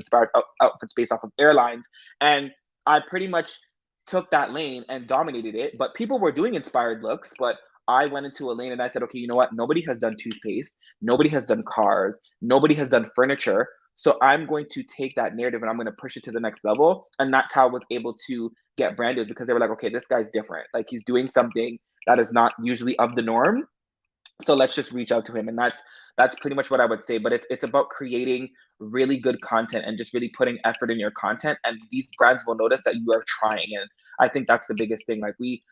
outfits based off of airlines. And I pretty much took that lane and dominated it. But people were doing inspired looks, but I went into a lane and I said, okay, you know what? Nobody has done toothpaste. Nobody has done cars. Nobody has done furniture. So I'm going to take that narrative and I'm going to push it to the next level. And that's how I was able to get brand deals, because they were like, okay, this guy's different. Like he's doing something that is not usually of the norm. So let's just reach out to him. And that's pretty much what I would say. But it's about creating really good content and just really putting effort in your content. And these brands will notice that you are trying. And I think that's the biggest thing. Like we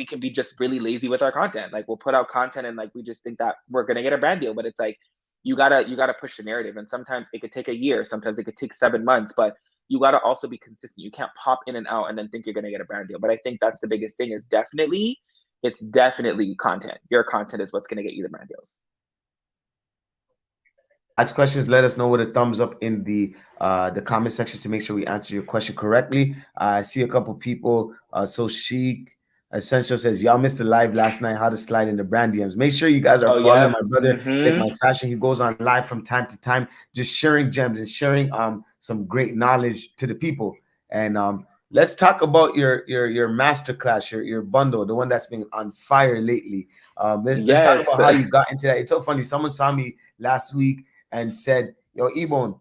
can be just really lazy with our content. Like we'll put out content and like we just think that we're gonna get a brand deal. But it's like you gotta push the narrative. And sometimes it could take a year, sometimes it could take 7 months, but you gotta also be consistent. You can't pop in and out and then think you're gonna get a brand deal. But I think that's the biggest thing, is it's definitely content. Your content is what's going to get you the brand deals. Ask questions. Let us know with a thumbs up in the comment section to make sure we answer your question correctly. I see a couple people. So Chic Essential says, y'all missed the live last night. How to slide into brand DMs. Make sure you guys are Oh, following yep. my brother, Like My Fashion. He goes on live from time to time, just sharing gems and sharing some great knowledge to the people. And let's talk about your masterclass, your bundle, the one that's been on fire lately. Let's talk Yes. about how you got into that. It's so funny. Someone saw me last week and said, yo, Ebone,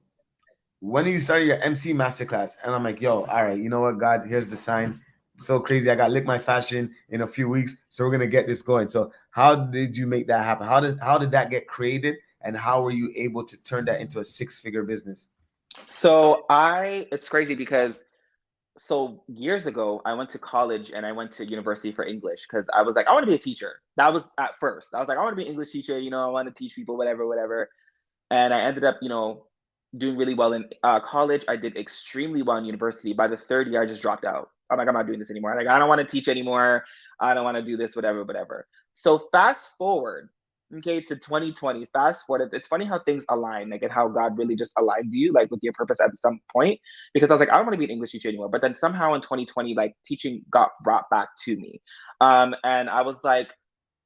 when are you starting your MC masterclass? And I'm like, yo, all right, you know what, God, here's the sign. So crazy. I got Lick My Fashion in a few weeks. So we're gonna get this going. So how did you make that happen? How did that get created? And how were you able to turn that into a 6-figure business? So it's crazy because so years ago, I went to college and I went to university for English because I was like, I want to be a teacher. That was at first. I was like, I want to be an English teacher. I want to teach people, whatever, whatever. And I ended up, doing really well in college. I did extremely well in university. By the third year, I just dropped out. I'm like, I'm not doing this anymore. Like, I don't want to teach anymore. I don't want to do this, whatever, whatever. So fast forward, okay, to 2020. Fast forward. It's funny how things align, like, and how God really just aligns you, like, with your purpose at some point. Because I was like, I don't want to be an English teacher anymore. But then somehow in 2020, like, teaching got brought back to me, and I was like,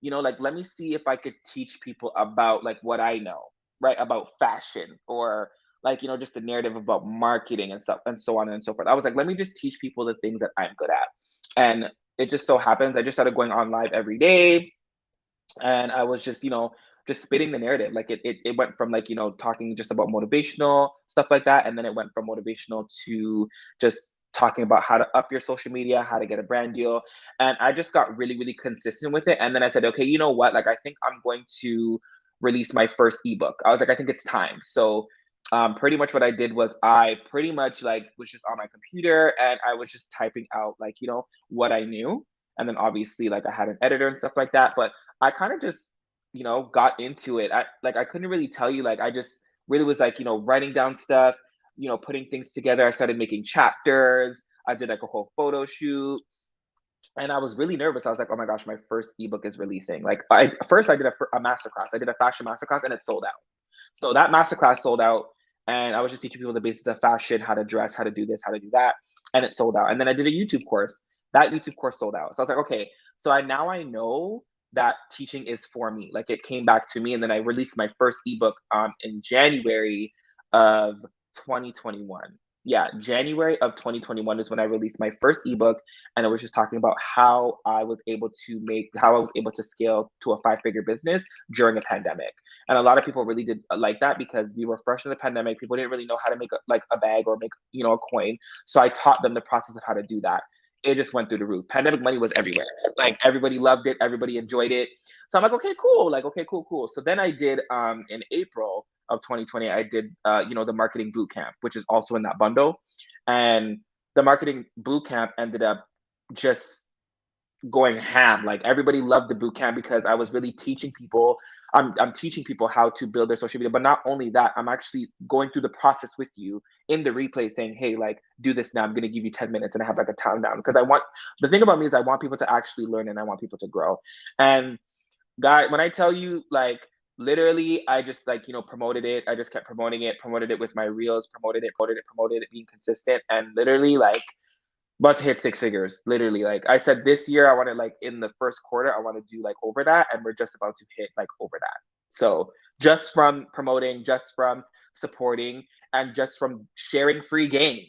like, let me see if I could teach people about like what I know, right, about fashion, or like, just the narrative about marketing and stuff and so on and so forth. I was like, let me just teach people the things that I'm good at. And it just so happens I just started going on live every day, and I was just, just spitting the narrative. Like it went from like, talking just about motivational stuff like that, and then it went from motivational to just talking about how to up your social media, how to get a brand deal. And I just got really, really consistent with it. And then I said, okay, you know what? Like I think I'm going to release my first ebook. I was like, I think it's time. So pretty much what I did was I pretty much like was just on my computer and I was just typing out like, what I knew. And then obviously like I had an editor and stuff like that. But I kind of just, got into it. I couldn't really tell you, like I just really was like, writing down stuff, putting things together. I started making chapters. I did like a whole photo shoot. And I was really nervous. I was like, oh my gosh, my first ebook is releasing. Like, first I did a masterclass. I did a fashion masterclass and it sold out. So that masterclass sold out, and I was just teaching people the basics of fashion, how to dress, how to do this, how to do that, and it sold out. And then I did a YouTube course. That YouTube course sold out. So I was like, okay, so I know that teaching is for me. Like it came back to me, and then I released my first ebook in January of 2021. Yeah, January of 2021 is when I released my first ebook, and I was just talking about how I was able to scale to a 5-figure business during a pandemic. And a lot of people really did like that because we were fresh in the pandemic. People didn't really know how to make a bag or make a coin. So I taught them the process of how to do that. It just went through the roof. Pandemic money was everywhere. Like everybody loved it, everybody enjoyed it. So I'm like, okay, cool. Like, okay, cool, cool. So then I did in April of 2020, I did the marketing boot camp, which is also in that bundle. And the marketing boot camp ended up just going ham. Like everybody loved the boot camp because I was really teaching people. I'm teaching people how to build their social media, but not only that, I'm actually going through the process with you in the replay, saying, "Hey, like do this now. I'm going to give you 10 minutes," and I have like a countdown because I want. The thing about me is I want people to actually learn and I want people to grow. And guy, when I tell you, like literally, I just promoted it. I just kept promoted it with my reels, promoted it, being consistent, and literally like about to hit 6 figures. Literally, like I said, this year I want to like in the first quarter I want to do like over that, and we're just about to hit like over that. So just from promoting, just from supporting, and just from sharing free game,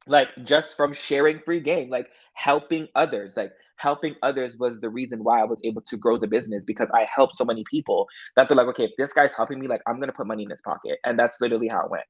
like just from sharing free game, like helping others was the reason why I was able to grow the business, because I helped so many people that they're like, okay, if this guy's helping me, like I'm gonna put money in his pocket. And that's literally how it went.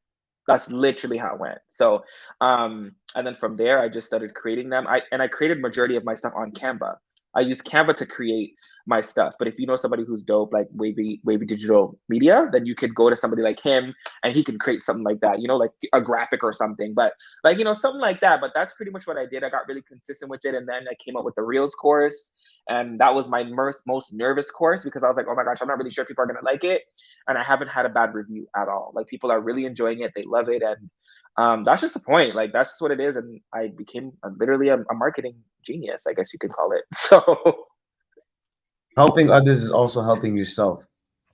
That's literally how it went. So and then from there I just started creating them. I created majority of my stuff on Canva. I use Canva to create my stuff. But if you know somebody who's dope, like Wavy Digital Media, then you could go to somebody like him and he can create something like that, like a graphic or something. But like, something like that. But that's pretty much what I did. I got really consistent with it. And then I came up with the Reels course. And that was my most nervous course because I was like, oh my gosh, I'm not really sure people are going to like it. And I haven't had a bad review at all. Like people are really enjoying it. They love it. And that's just the point. Like that's just what it is. And I became literally a marketing genius, I guess you could call it. So Helping others is also helping yourself.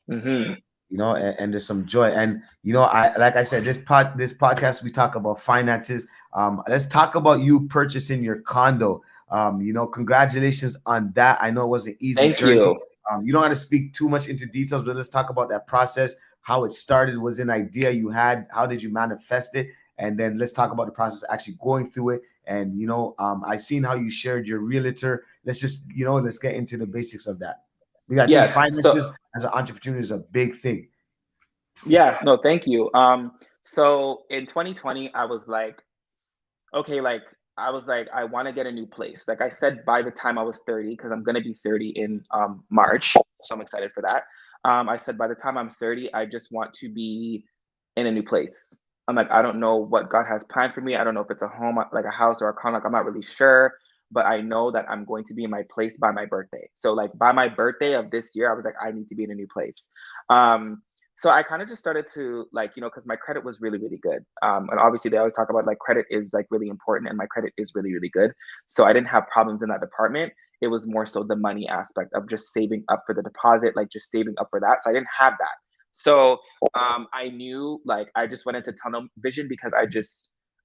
mm-hmm. And there's some joy. And I like I said, this podcast we talk about finances. Let's talk about you purchasing your condo. Congratulations on that. I know it was an easy Thank journey. you. You don't have to speak too much into details, but let's talk about that process, how it started. Was an idea you had? How did you manifest it? And then let's talk about the process actually going through it. And I seen how you shared your realtor. Let's just let's get into the basics of that, because I think Yes. So finances as an entrepreneur is a big thing. yeah, no, thank you. So in 2020, I was like, okay, like I was like, I want to get a new place. Like I said, by the time I was 30, because I'm gonna be 30 in March, so I'm excited for that. I said by the time I'm 30, I just want to be in a new place. I'm like, I don't know what God has planned for me. I don't know if it's a home, like a house or a condo. Like I'm not really sure, but I know that I'm going to be in my place by my birthday. So like by my birthday of this year, I was like, I need to be in a new place. Um, so I kind of just started to like, because my credit was really, really good. And obviously they always talk about like credit is like really important, and my credit is really, really good. So I didn't have problems in that department. It was more so the money aspect of just saving up for the deposit, like just saving up for that. So I didn't have that. So I knew, like I just went into tunnel vision because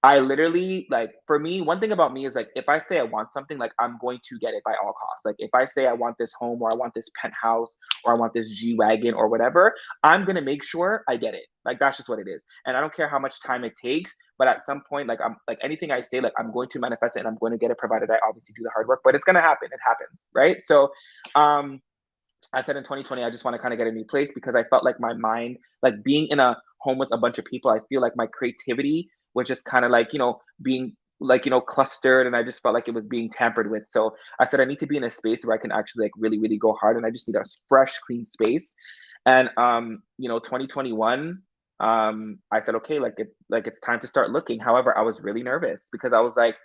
I literally, like, for me, one thing about me is like if I say I want something, like I'm going to get it by all costs. Like if I say I want this home or I want this penthouse or I want this G wagon or whatever, I'm gonna make sure I get it. Like that's just what it is. And I don't care how much time it takes, but at some point, like I'm like anything I say, like I'm going to manifest it and I'm going to get it, provided I obviously do the hard work. But it's gonna happen. It happens, right? So um I said in 2020, I just want to kind of get a new place because I felt like my mind, like being in a home with a bunch of people, I feel like my creativity was just kind of like, being like, clustered. And I just felt like it was being tampered with. So I said, I need to be in a space where I can actually like really, really go hard. And I just need a fresh, clean space. And, 2021, I said, okay, like it's time to start looking. However, I was really nervous because I was like,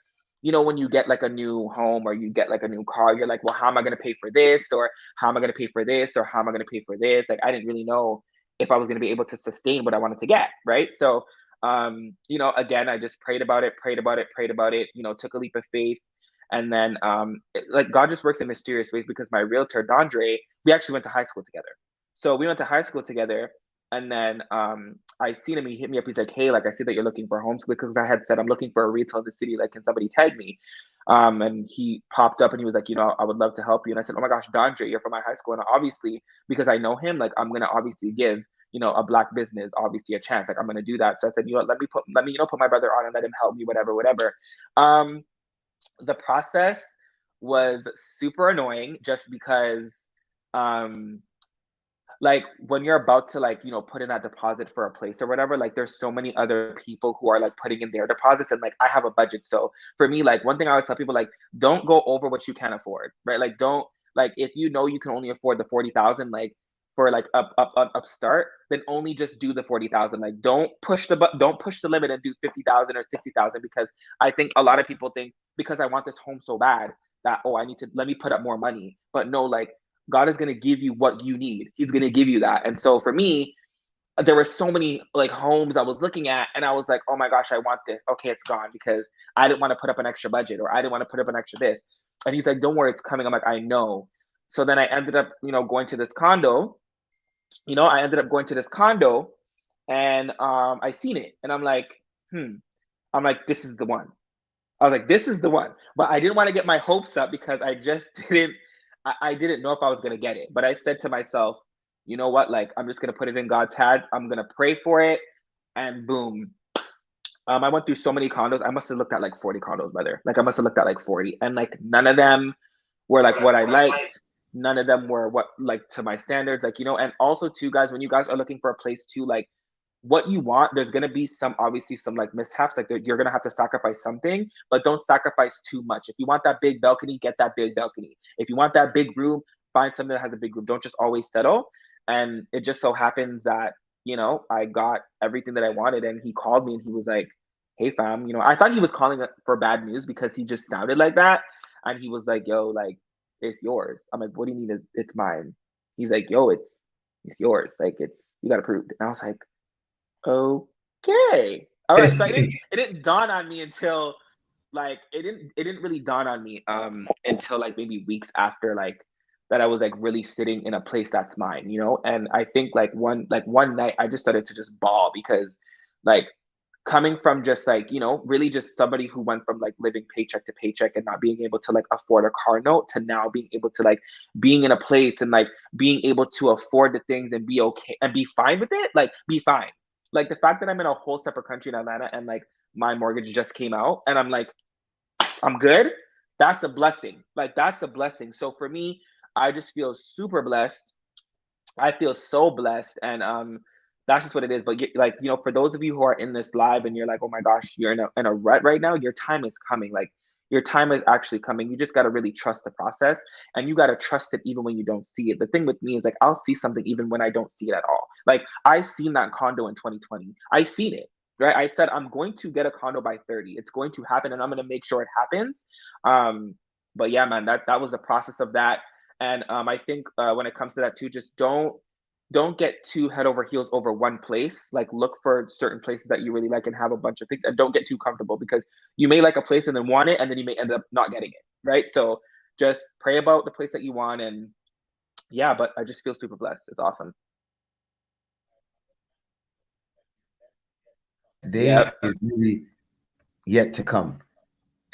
when you get like a new home or you get like a new car, you're like, well, how am I going to pay for this? Or how am I going to pay for this? Or how am I going to pay for this? Like, I didn't really know if I was going to be able to sustain what I wanted to get. Right. So, again, I just prayed about it, took a leap of faith. And then like God just works in mysterious ways because my realtor Dondre, we actually went to high school together. So we went to high school together, and then I seen him. He hit me up. He's like, "Hey, like I see that you're looking for homes," because I had said I'm looking for a retail in the city. Like, can somebody tag me? And he popped up and he was like, I would love to help you. And I said, "Oh my gosh, Dondre, you're from my high school." And obviously, because I know him, like I'm gonna obviously give a black business obviously a chance. Like I'm gonna do that. So I said, let me put my brother on and let him help me, whatever. Um, the process was super annoying just because um like when you're about to like put in that deposit for a place or whatever, like there's so many other people who are like putting in their deposits, and like I have a budget. So for me, like one thing I always tell people, like don't go over what you can't afford, right? Like don't, like if you can only afford the 40,000, like for like up start, then only just do the 40,000. Like don't push the limit and do 50,000 or 60,000, because I think a lot of people think because I want this home so bad that, oh, I need to, let me put up more money. But no, like God is going to give you what you need. He's going to give you that. And so for me, there were so many like homes I was looking at, and I was like, oh my gosh, I want this. Okay, it's gone because I didn't want to put up an extra budget, or I didn't want to put up an extra this. And he's like, don't worry, it's coming. I'm like, I know. So then I ended up, going to this condo. I ended up going to this condo, and I seen it, and I'm like, I'm like, this is the one. I was like, this is the one. But I didn't want to get my hopes up because I just I didn't know if I was gonna get it. But I said to myself, you know what? Like, I'm just gonna put it in God's hands. I'm gonna pray for it, and boom. I went through so many condos. I must have looked at like 40 condos, brother. Like I must have looked at like 40, and like none of them were like what I liked. None of them were what like to my standards. Like and also too, guys, when you guys are looking for a place to like what you want, there's gonna be some obviously some like mishaps. Like you're gonna have to sacrifice something, but don't sacrifice too much. If you want that big balcony, get that big balcony. If you want that big room, find something that has a big room. Don't just always settle. And it just so happens that I got everything that I wanted, and he called me and he was like, "Hey fam, I thought he was calling for bad news because he just sounded like that, and he was like, yo, like it's yours." I'm like, "What do you mean it's mine?" He's like, "Yo, it's yours. Like you got approved." And I was like, okay. All right. So it didn't dawn on me until like it didn't really dawn on me until like maybe weeks after like that I was like really sitting in a place that's mine, And I think like one night I just started to just bawl because like coming from just like really just somebody who went from like living paycheck to paycheck and not being able to like afford a car note to now being able to like being in a place and like being able to afford the things and be okay and be fine with it, like be fine. Like the fact that I'm in a whole separate country in Atlanta and like my mortgage just came out and I'm like, I'm good. That's a blessing. Like that's a blessing. So for me, I just feel super blessed. I feel so blessed, and that's just what it is. But like for those of you who are in this live and you're like, oh my gosh, you're in a rut right now. Your time is coming. Like your time is actually coming. You just got to really trust the process, and you got to trust it even when you don't see it. The thing with me is like I'll see something even when I don't see it at all. Like I seen that condo in 2020. I seen it. Right. I said I'm going to get a condo by 30. It's going to happen, and I'm going to make sure it happens. But yeah, man, that was the process of that. And I think when it comes to that too, just don't get too head over heels over one place. Like look for certain places that you really like and have a bunch of things, and don't get too comfortable because you may like a place and then want it, and then you may end up not getting it. Right. So just pray about the place that you want, and yeah. But I just feel super blessed. It's awesome. Day Yep. is really yet to come.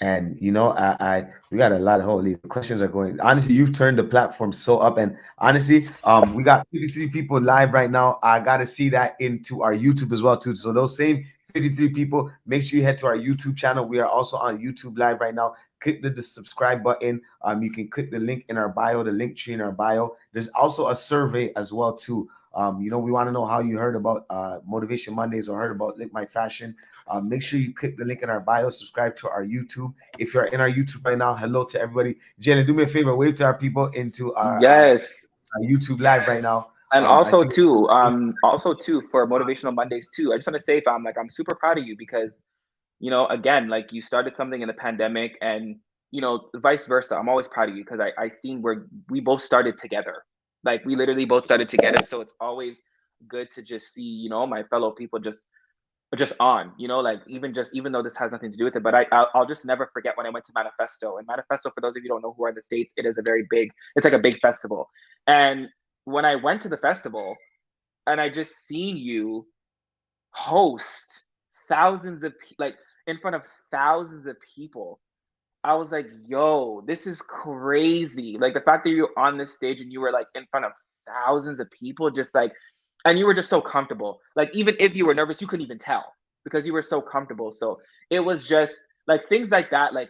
And we got a lot of holy questions are going. Honestly, you've turned the platform so up. And honestly, we got 53 people live right now. I gotta see that into our YouTube as well, too. So those same 53 people, make sure you head to our YouTube channel. We are also on YouTube live right now. Click the subscribe button. You can click the link in our bio, the link tree in our bio. There's also a survey as well, too. We want to know how you heard about Motivation Mondays or heard about Lick My Fashion. Make sure you click the link in our bio, subscribe to our YouTube. If you're in our YouTube right now, hello to everybody. Jalen, do me a favor, wave to our people into Yes. our YouTube live right now. And I see. also too for Motivational Mondays too. I just want to say, fam, like I'm super proud of you because again, like you started something in the pandemic, and vice versa. I'm always proud of you because I seen where we both started together. Like we literally both started together. So it's always good to just see, my fellow people just just on, you know, like even though this has nothing to do with it, but I'll just never forget when I went to Manifesto. And Manifesto, for those of you who don't know who are in the States, it is a very big, it's like a big festival. And when I went to the festival and I just seen you host thousands of like in front of thousands of people, I was like, yo, this is crazy. Like the fact that you're on this stage and you were like in front of thousands of people, just like, and you were just so comfortable. Like even if you were nervous, you couldn't even tell because you were so comfortable. So it was just like things like that. Like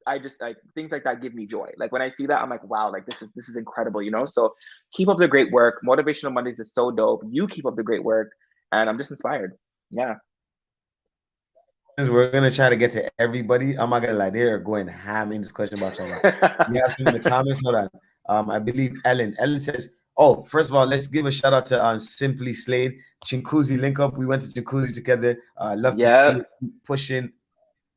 I just like things like that give me joy. Like when I see that, I'm like, wow, like this is incredible, you know? So keep up the great work. Motivational Mondays is so dope. You keep up the great work. And I'm just inspired. Yeah. We're gonna try to get to everybody. I'm not gonna lie, they are going ham in this question about China. We have some in the comments. Hold on. I believe Ellen. Ellen says, "Oh, first of all, let's give a shout out to Simply Slade, Chinkuzi link up. We went to Chinkuzi together. Love to see Yeah. you keep pushing.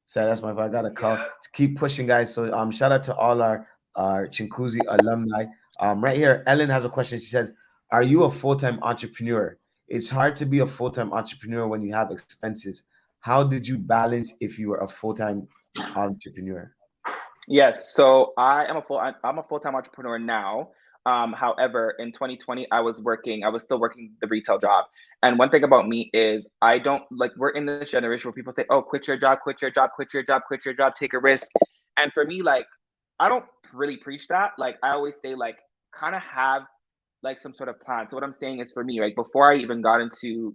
Sorry, that's my. I got a call. Keep pushing, guys. So shout out to all our Chinkuzi alumni. Right here, Ellen has a question. She said, "Are you a full-time entrepreneur? It's hard to be a full-time entrepreneur when you have expenses. How did you balance if you were a full-time entrepreneur?" Yes, so I'm a full-time entrepreneur now. However, in 2020, I was still working the retail job. And one thing about me is I don't like we're in this generation where people say, "Oh, quit your job, quit your job, quit your job, quit your job, take a risk." And for me, like I don't really preach that. Like I always say, like kind of have like some sort of plan. So what I'm saying is for me, like before I even got into,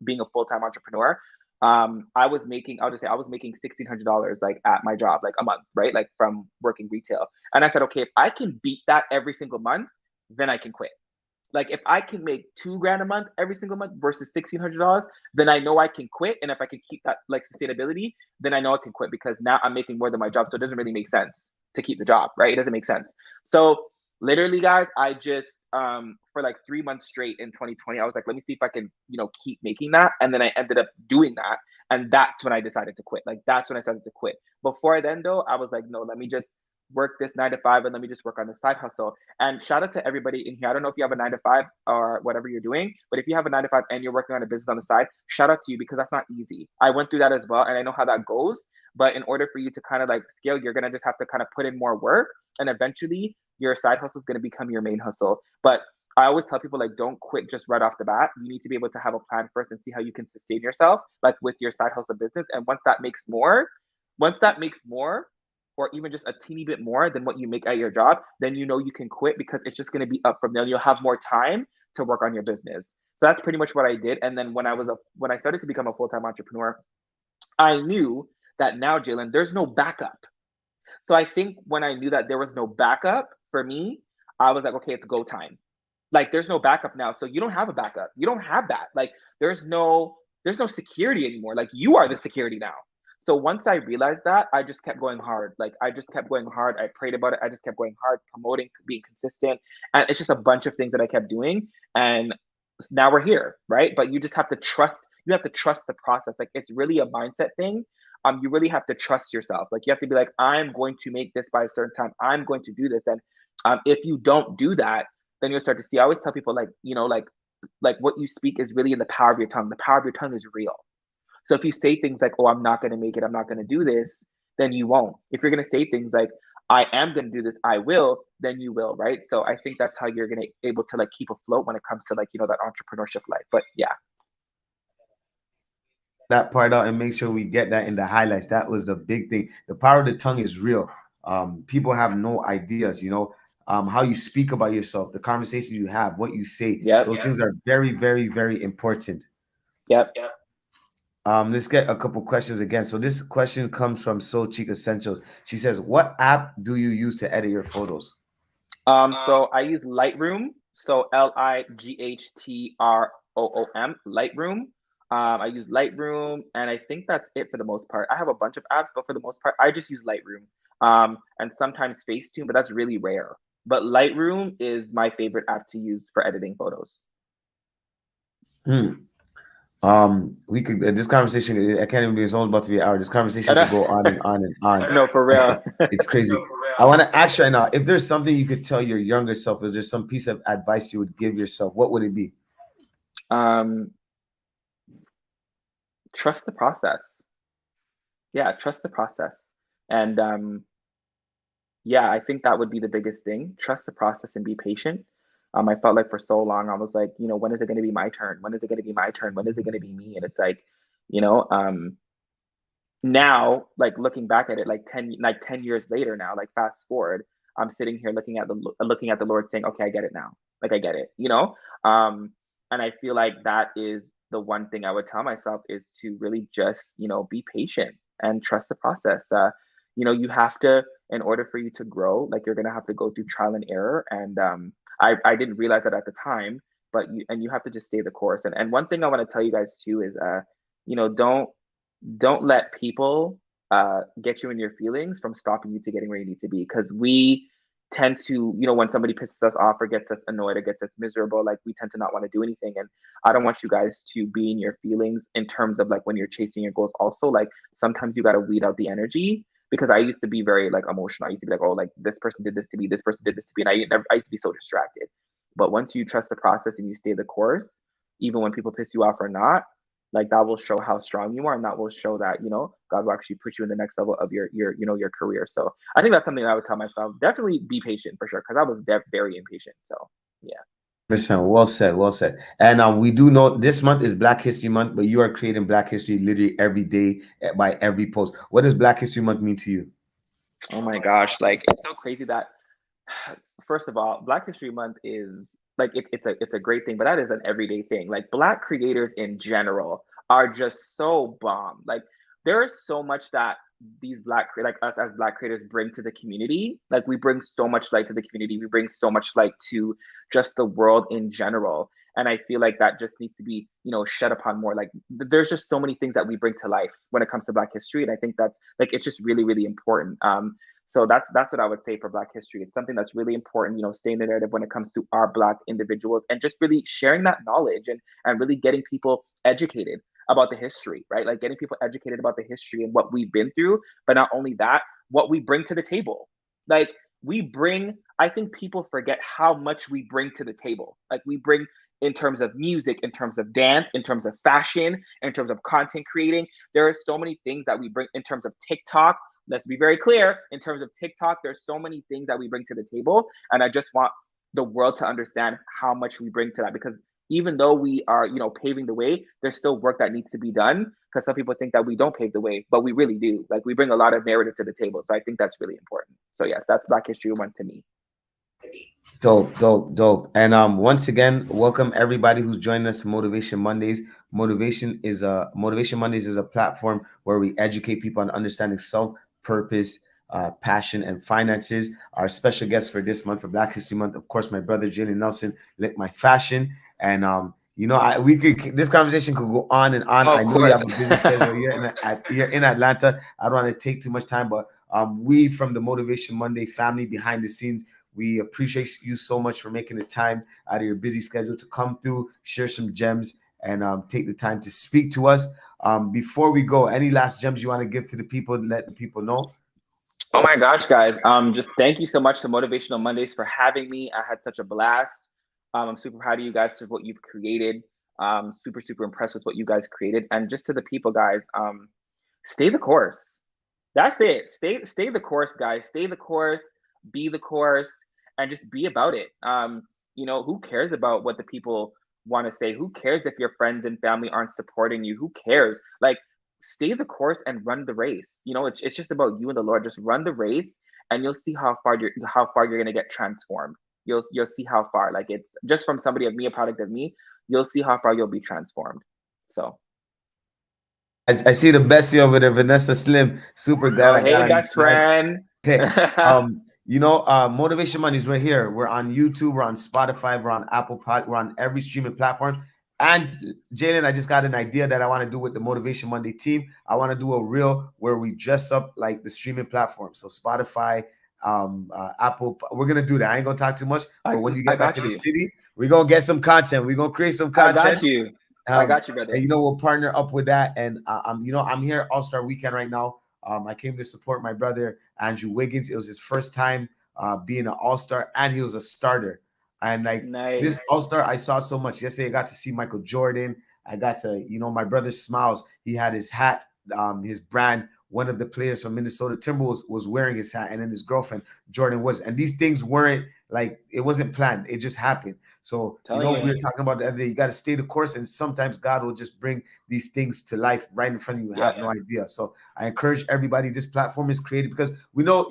being a full-time entrepreneur, I'll just say I was making $1,600 like at my job, like a month, right? Like from working retail. And I said, okay, if I can beat that every single month, then I can quit. Like if I can make 2 grand a month every single month versus $1,600, then I know I can quit. And if I can keep that like sustainability, then I know I can quit because now I'm making more than my job. So it doesn't really make sense to keep the job, right? It doesn't make sense. So literally, guys, I just for like 3 months straight in 2020, I was like, let me see if I can, keep making that. And then I ended up doing that. And that's when I decided to quit. Like that's when I started to quit. Before then though, I was like, no, let me just work this 9 to 5 and let me just work on the side hustle. And shout out to everybody in here. I don't know if you have a 9 to 5 or whatever you're doing, but if you have a 9 to 5 and you're working on a business on the side, shout out to you because that's not easy. I went through that as well and I know how that goes. But in order for you to kind of like scale, you're gonna just have to kind of put in more work and eventually your side hustle is gonna become your main hustle. But I always tell people like don't quit just right off the bat. You need to be able to have a plan first and see how you can sustain yourself like with your side hustle business. And once that makes more, or even just a teeny bit more than what you make at your job, then you know you can quit because it's just going to be up from there. You'll have more time to work on your business. So that's pretty much what I did. And then when I started to become a full-time entrepreneur, I knew that now, Jalen, there's no backup. So I think when I knew that there was no backup for me, I was like, okay, it's go time. Like there's no backup now. So you don't have a backup. You don't have that. Like there's no security anymore. Like you are the security now. So once I realized that, I just kept going hard. Like I just kept going hard. I prayed about it. I just kept going hard, promoting, being consistent. And it's just a bunch of things that I kept doing. And now we're here, right? But you just have to trust, you have to trust the process. Like it's really a mindset thing. You really have to trust yourself. Like you have to be like, I'm going to make this by a certain time. I'm going to do this. And if you don't do that, then you'll start to see. I always tell people like, like what you speak is really in the power of your tongue. The power of your tongue is real. So if you say things like, oh, I'm not going to make it, I'm not going to do this, then you won't. If you're going to say things like, I am going to do this, I will, then you will, right? So I think that's how you're going to able to like keep afloat when it comes to like, that entrepreneurship life. But yeah. That part out and make sure we get that in the highlights. That was the big thing. The power of the tongue is real. People have no ideas, how you speak about yourself, the conversation you have, what you say. Those things are very, very, very important. Yep. Let's get a couple questions again. So this question comes from Soul Cheek Essentials. She says, what app do you use to edit your photos? So I use Lightroom. So Lightroom, Lightroom. I use Lightroom, and I think that's it for the most part. I have a bunch of apps, but for the most part, I just use Lightroom. And sometimes Facetune, but that's really rare. But Lightroom is my favorite app to use for editing photos. We could this conversation. I can't even believe it's almost about to be an hour. This conversation could go on and on and on. No, for real. It's crazy. I want to ask you right now, if there's something you could tell your younger self, if there's some piece of advice you would give yourself, what would it be? trust the process. Yeah, trust the process. And yeah, I think that would be the biggest thing. Trust the process and be patient. I felt like for so long I was like, when is it going to be my turn? When is it going to be my turn? When is it going to be me? And it's like, you know, now, like looking back at it, like 10 years later now, like fast forward, I'm sitting here looking at the Lord saying, okay, I get it now. Like I get it, um and I feel like that is the one thing I would tell myself is to really just be patient and trust the process. You have to, in order for you to grow, like you're gonna have to go through trial and error. And I didn't realize that at the time, but you have to just stay the course. And one thing I want to tell you guys too is don't let people get you in your feelings from stopping you to getting where you need to be. Because we tend to, when somebody pisses us off or gets us annoyed or gets us miserable, like we tend to not want to do anything. And I don't want you guys to be in your feelings in terms of like when you're chasing your goals. Also, like sometimes you got to weed out the energy. Because I used to be very like emotional. I used to be like, oh, like this person did this to me, this person did this to me, and I used to be so distracted. But once you trust the process and you stay the course, even when people piss you off or not, like that will show how strong you are, and that will show that God will actually put you in the next level of your career. So I think that's something I would tell myself. Definitely be patient for sure, because I was very impatient. So yeah. Percent. Well said. Well said. And we do know this month is Black History Month, but you are creating Black history literally every day by every post. What does Black History Month mean to you? Oh my gosh, like it's so crazy that first of all, Black History Month is like it's a great thing, but that is an everyday thing. Like Black creators in general are just so bomb. Like there is so much that these like us as Black creators bring to the community. Like we bring so much light to the community. We bring so much light to just the world in general. And I feel like that just needs to be, shed upon more. Like there's just so many things that we bring to life when it comes to Black history. And I think that's like it's just really, really important. So that's what I would say for Black history. It's something that's really important, staying the narrative when it comes to our Black individuals and just really sharing that knowledge and really getting people educated about the history, right? Like getting people educated about the history and what we've been through, but not only that, what we bring to the table. Like I think people forget how much we bring to the table. Like we bring in terms of music, in terms of dance, in terms of fashion, in terms of content creating. There are so many things that we bring in terms of TikTok. Let's be very clear, in terms of TikTok, there's so many things that we bring to the table. And I just want the world to understand how much we bring to that. Because even though we are, paving the way, there's still work that needs to be done. Because some people think that we don't pave the way, but we really do. Like we bring a lot of narrative to the table. So I think that's really important. So yes, that's Black History Month to me. Dope, dope, dope. And once again, welcome everybody who's joining us to Motivation Mondays. Motivation Mondays is a platform where we educate people on understanding self, purpose, passion, and finances. Our special guest for this month, for Black History Month, of course, my brother Jalen Nelson, Lick My Fashion. And this conversation could go on and on. Oh, I of know you course. have a busy schedule. You're in Atlanta. I don't want to take too much time, but we from the Motivation Monday family behind the scenes, we appreciate you so much for making the time out of your busy schedule to come through, share some gems, and take the time to speak to us. Before we go, any last gems you want to give to the people, let the people know? Oh my gosh, guys. Just thank you so much to Motivational Mondays for having me. I had such a blast. I'm super proud of you guys for what you've created. Super impressed with what you guys created. And just to the people, guys, stay the course. That's it. Stay the course, guys. Stay the course, be the course, and just be about it. Who cares about what the people want to say? Who cares if your friends and family aren't supporting you? Who cares? Like, stay the course and run the race. It's just about you and the Lord. Just run the race, and you'll see how far you're gonna get transformed. You'll see how far. Like it's just from somebody of me, a product of me. You'll see how far you'll be transformed. So. I see the bestie over there, Vanessa Slim. Super glad Oh, I got hey, on your best side. friend. Okay. Motivation Mondays, we're here. We're on YouTube, we're on Spotify, we're on Apple Pod, we're on every streaming platform. And Jalen, I just got an idea that I want to do with the Motivation Monday team. I want to do a reel where we dress up like the streaming platform. So Spotify, Apple, we're gonna do that. I ain't gonna talk too much, but when you I get back got to the you. city, we're gonna get some content. We're gonna create some I content. got you. I got you, brother. And we'll partner up with that. And I'm here All-Star Weekend right now. I came to support my brother Andrew Wiggins. It was his first time being an All-Star, and he was a starter. And like Nice. this All-Star, I saw so much. Yesterday, I got to see Michael Jordan. I got to, my brother Smiles, he had his hat, his brand. One of the players from Minnesota Timberwolves was wearing his hat, and then his girlfriend Jordan was. And these things weren't like, it wasn't planned; it just happened. So we were talking about the other day. You got to stay the course, and sometimes God will just bring these things to life right in front of you. You have no idea. So I encourage everybody. This platform is created because we know,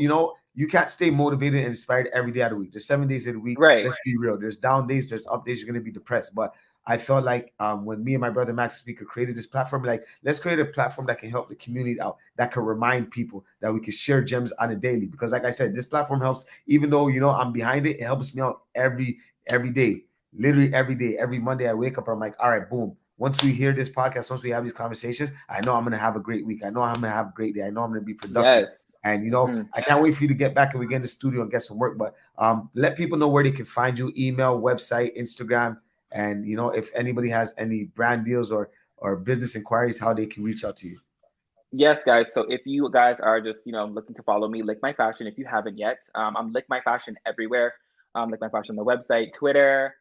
you can't stay motivated and inspired every day of the week. There's 7 days of the week. Right. Let's be real. There's down days, there's up days. You're gonna be depressed, but I felt like when me and my brother Max Speaker created this platform, like, let's create a platform that can help the community out, that can remind people, that we can share gems on a daily. Because like I said, this platform helps, even though, I'm behind it, it helps me out every day, literally every day. Every Monday I wake up, I'm like, all right, boom. Once we hear this podcast, once we have these conversations, I know I'm going to have a great week. I know I'm going to have a great day. I know I'm going to be productive. Yes. And, I can't wait for you to get back and we get in the studio and get some work. But let people know where they can find you: email, website, Instagram. And, if anybody has any brand deals or business inquiries, how they can reach out to you. Yes, guys. So if you guys are just, looking to follow me, Lick My Fashion, if you haven't yet, I'm Lick My Fashion everywhere. Lick My Fashion on the website, Twitter,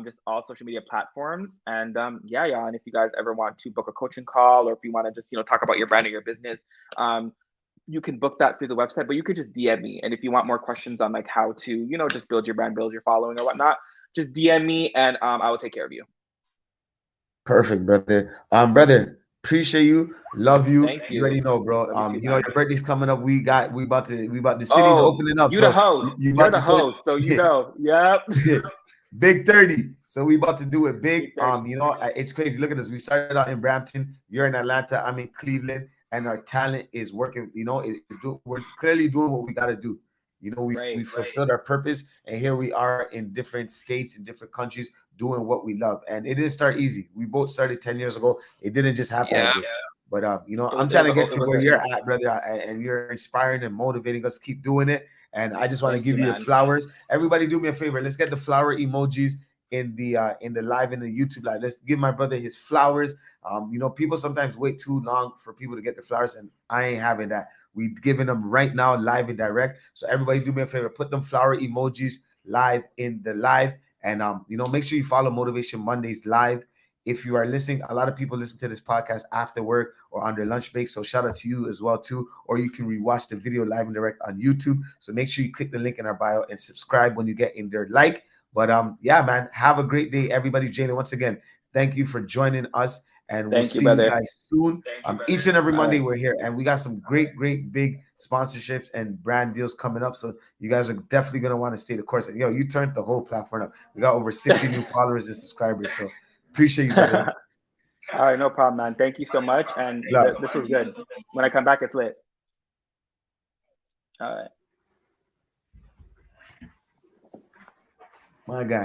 just all social media platforms. And and if you guys ever want to book a coaching call, or if you want to just, talk about your brand or your business, you can book that through the website, but you could just DM me. And if you want more questions on like how to, just build your brand, build your following or whatnot, just DM me and I will take care of you. Perfect, brother. Brother, appreciate you, love you. Thank you. You already know, bro. You too, man. Your birthday's coming up. We about the city's opening up. You the host. You're the host, so Yep. Big 30. So we about to do it big. It's crazy. Look at us. We started out in Brampton. You're in Atlanta. I'm in Cleveland, and our talent is working. We're clearly doing what we got to do. We fulfilled our purpose, and here we are in different states, in different countries, doing what we love. And it didn't start easy. We both started 10 years ago. It didn't just happen like this. But I'm trying to get to where you're at, brother, and you're inspiring and motivating us. Keep doing it. And I just want to give you the flowers. Everybody, do me a favor. Let's get the flower emojis in the live, in the YouTube live. Let's give my brother his flowers. People sometimes wait too long for people to get the flowers, and I ain't having that. We're giving them right now, live and direct. So everybody, do me a favor. Put them flower emojis live in the live, and make sure you follow Motivation Mondays live. If you are listening, a lot of people listen to this podcast after work or on their lunch break. So shout out to you as well too. Or you can rewatch the video live and direct on YouTube. So make sure you click the link in our bio and subscribe when you get in there. But man, have a great day, everybody. Jalen, once again, thank you for joining us, and we'll see you guys soon. Each and every Monday we're here, and we got some great big sponsorships and brand deals coming up. So you guys are definitely gonna want to stay the course. And you turned the whole platform up. We got over 60 new followers and subscribers. So appreciate you, brother. All right, no problem, man. Thank you so much. And this was good. When I come back, it's lit. All right. My guy.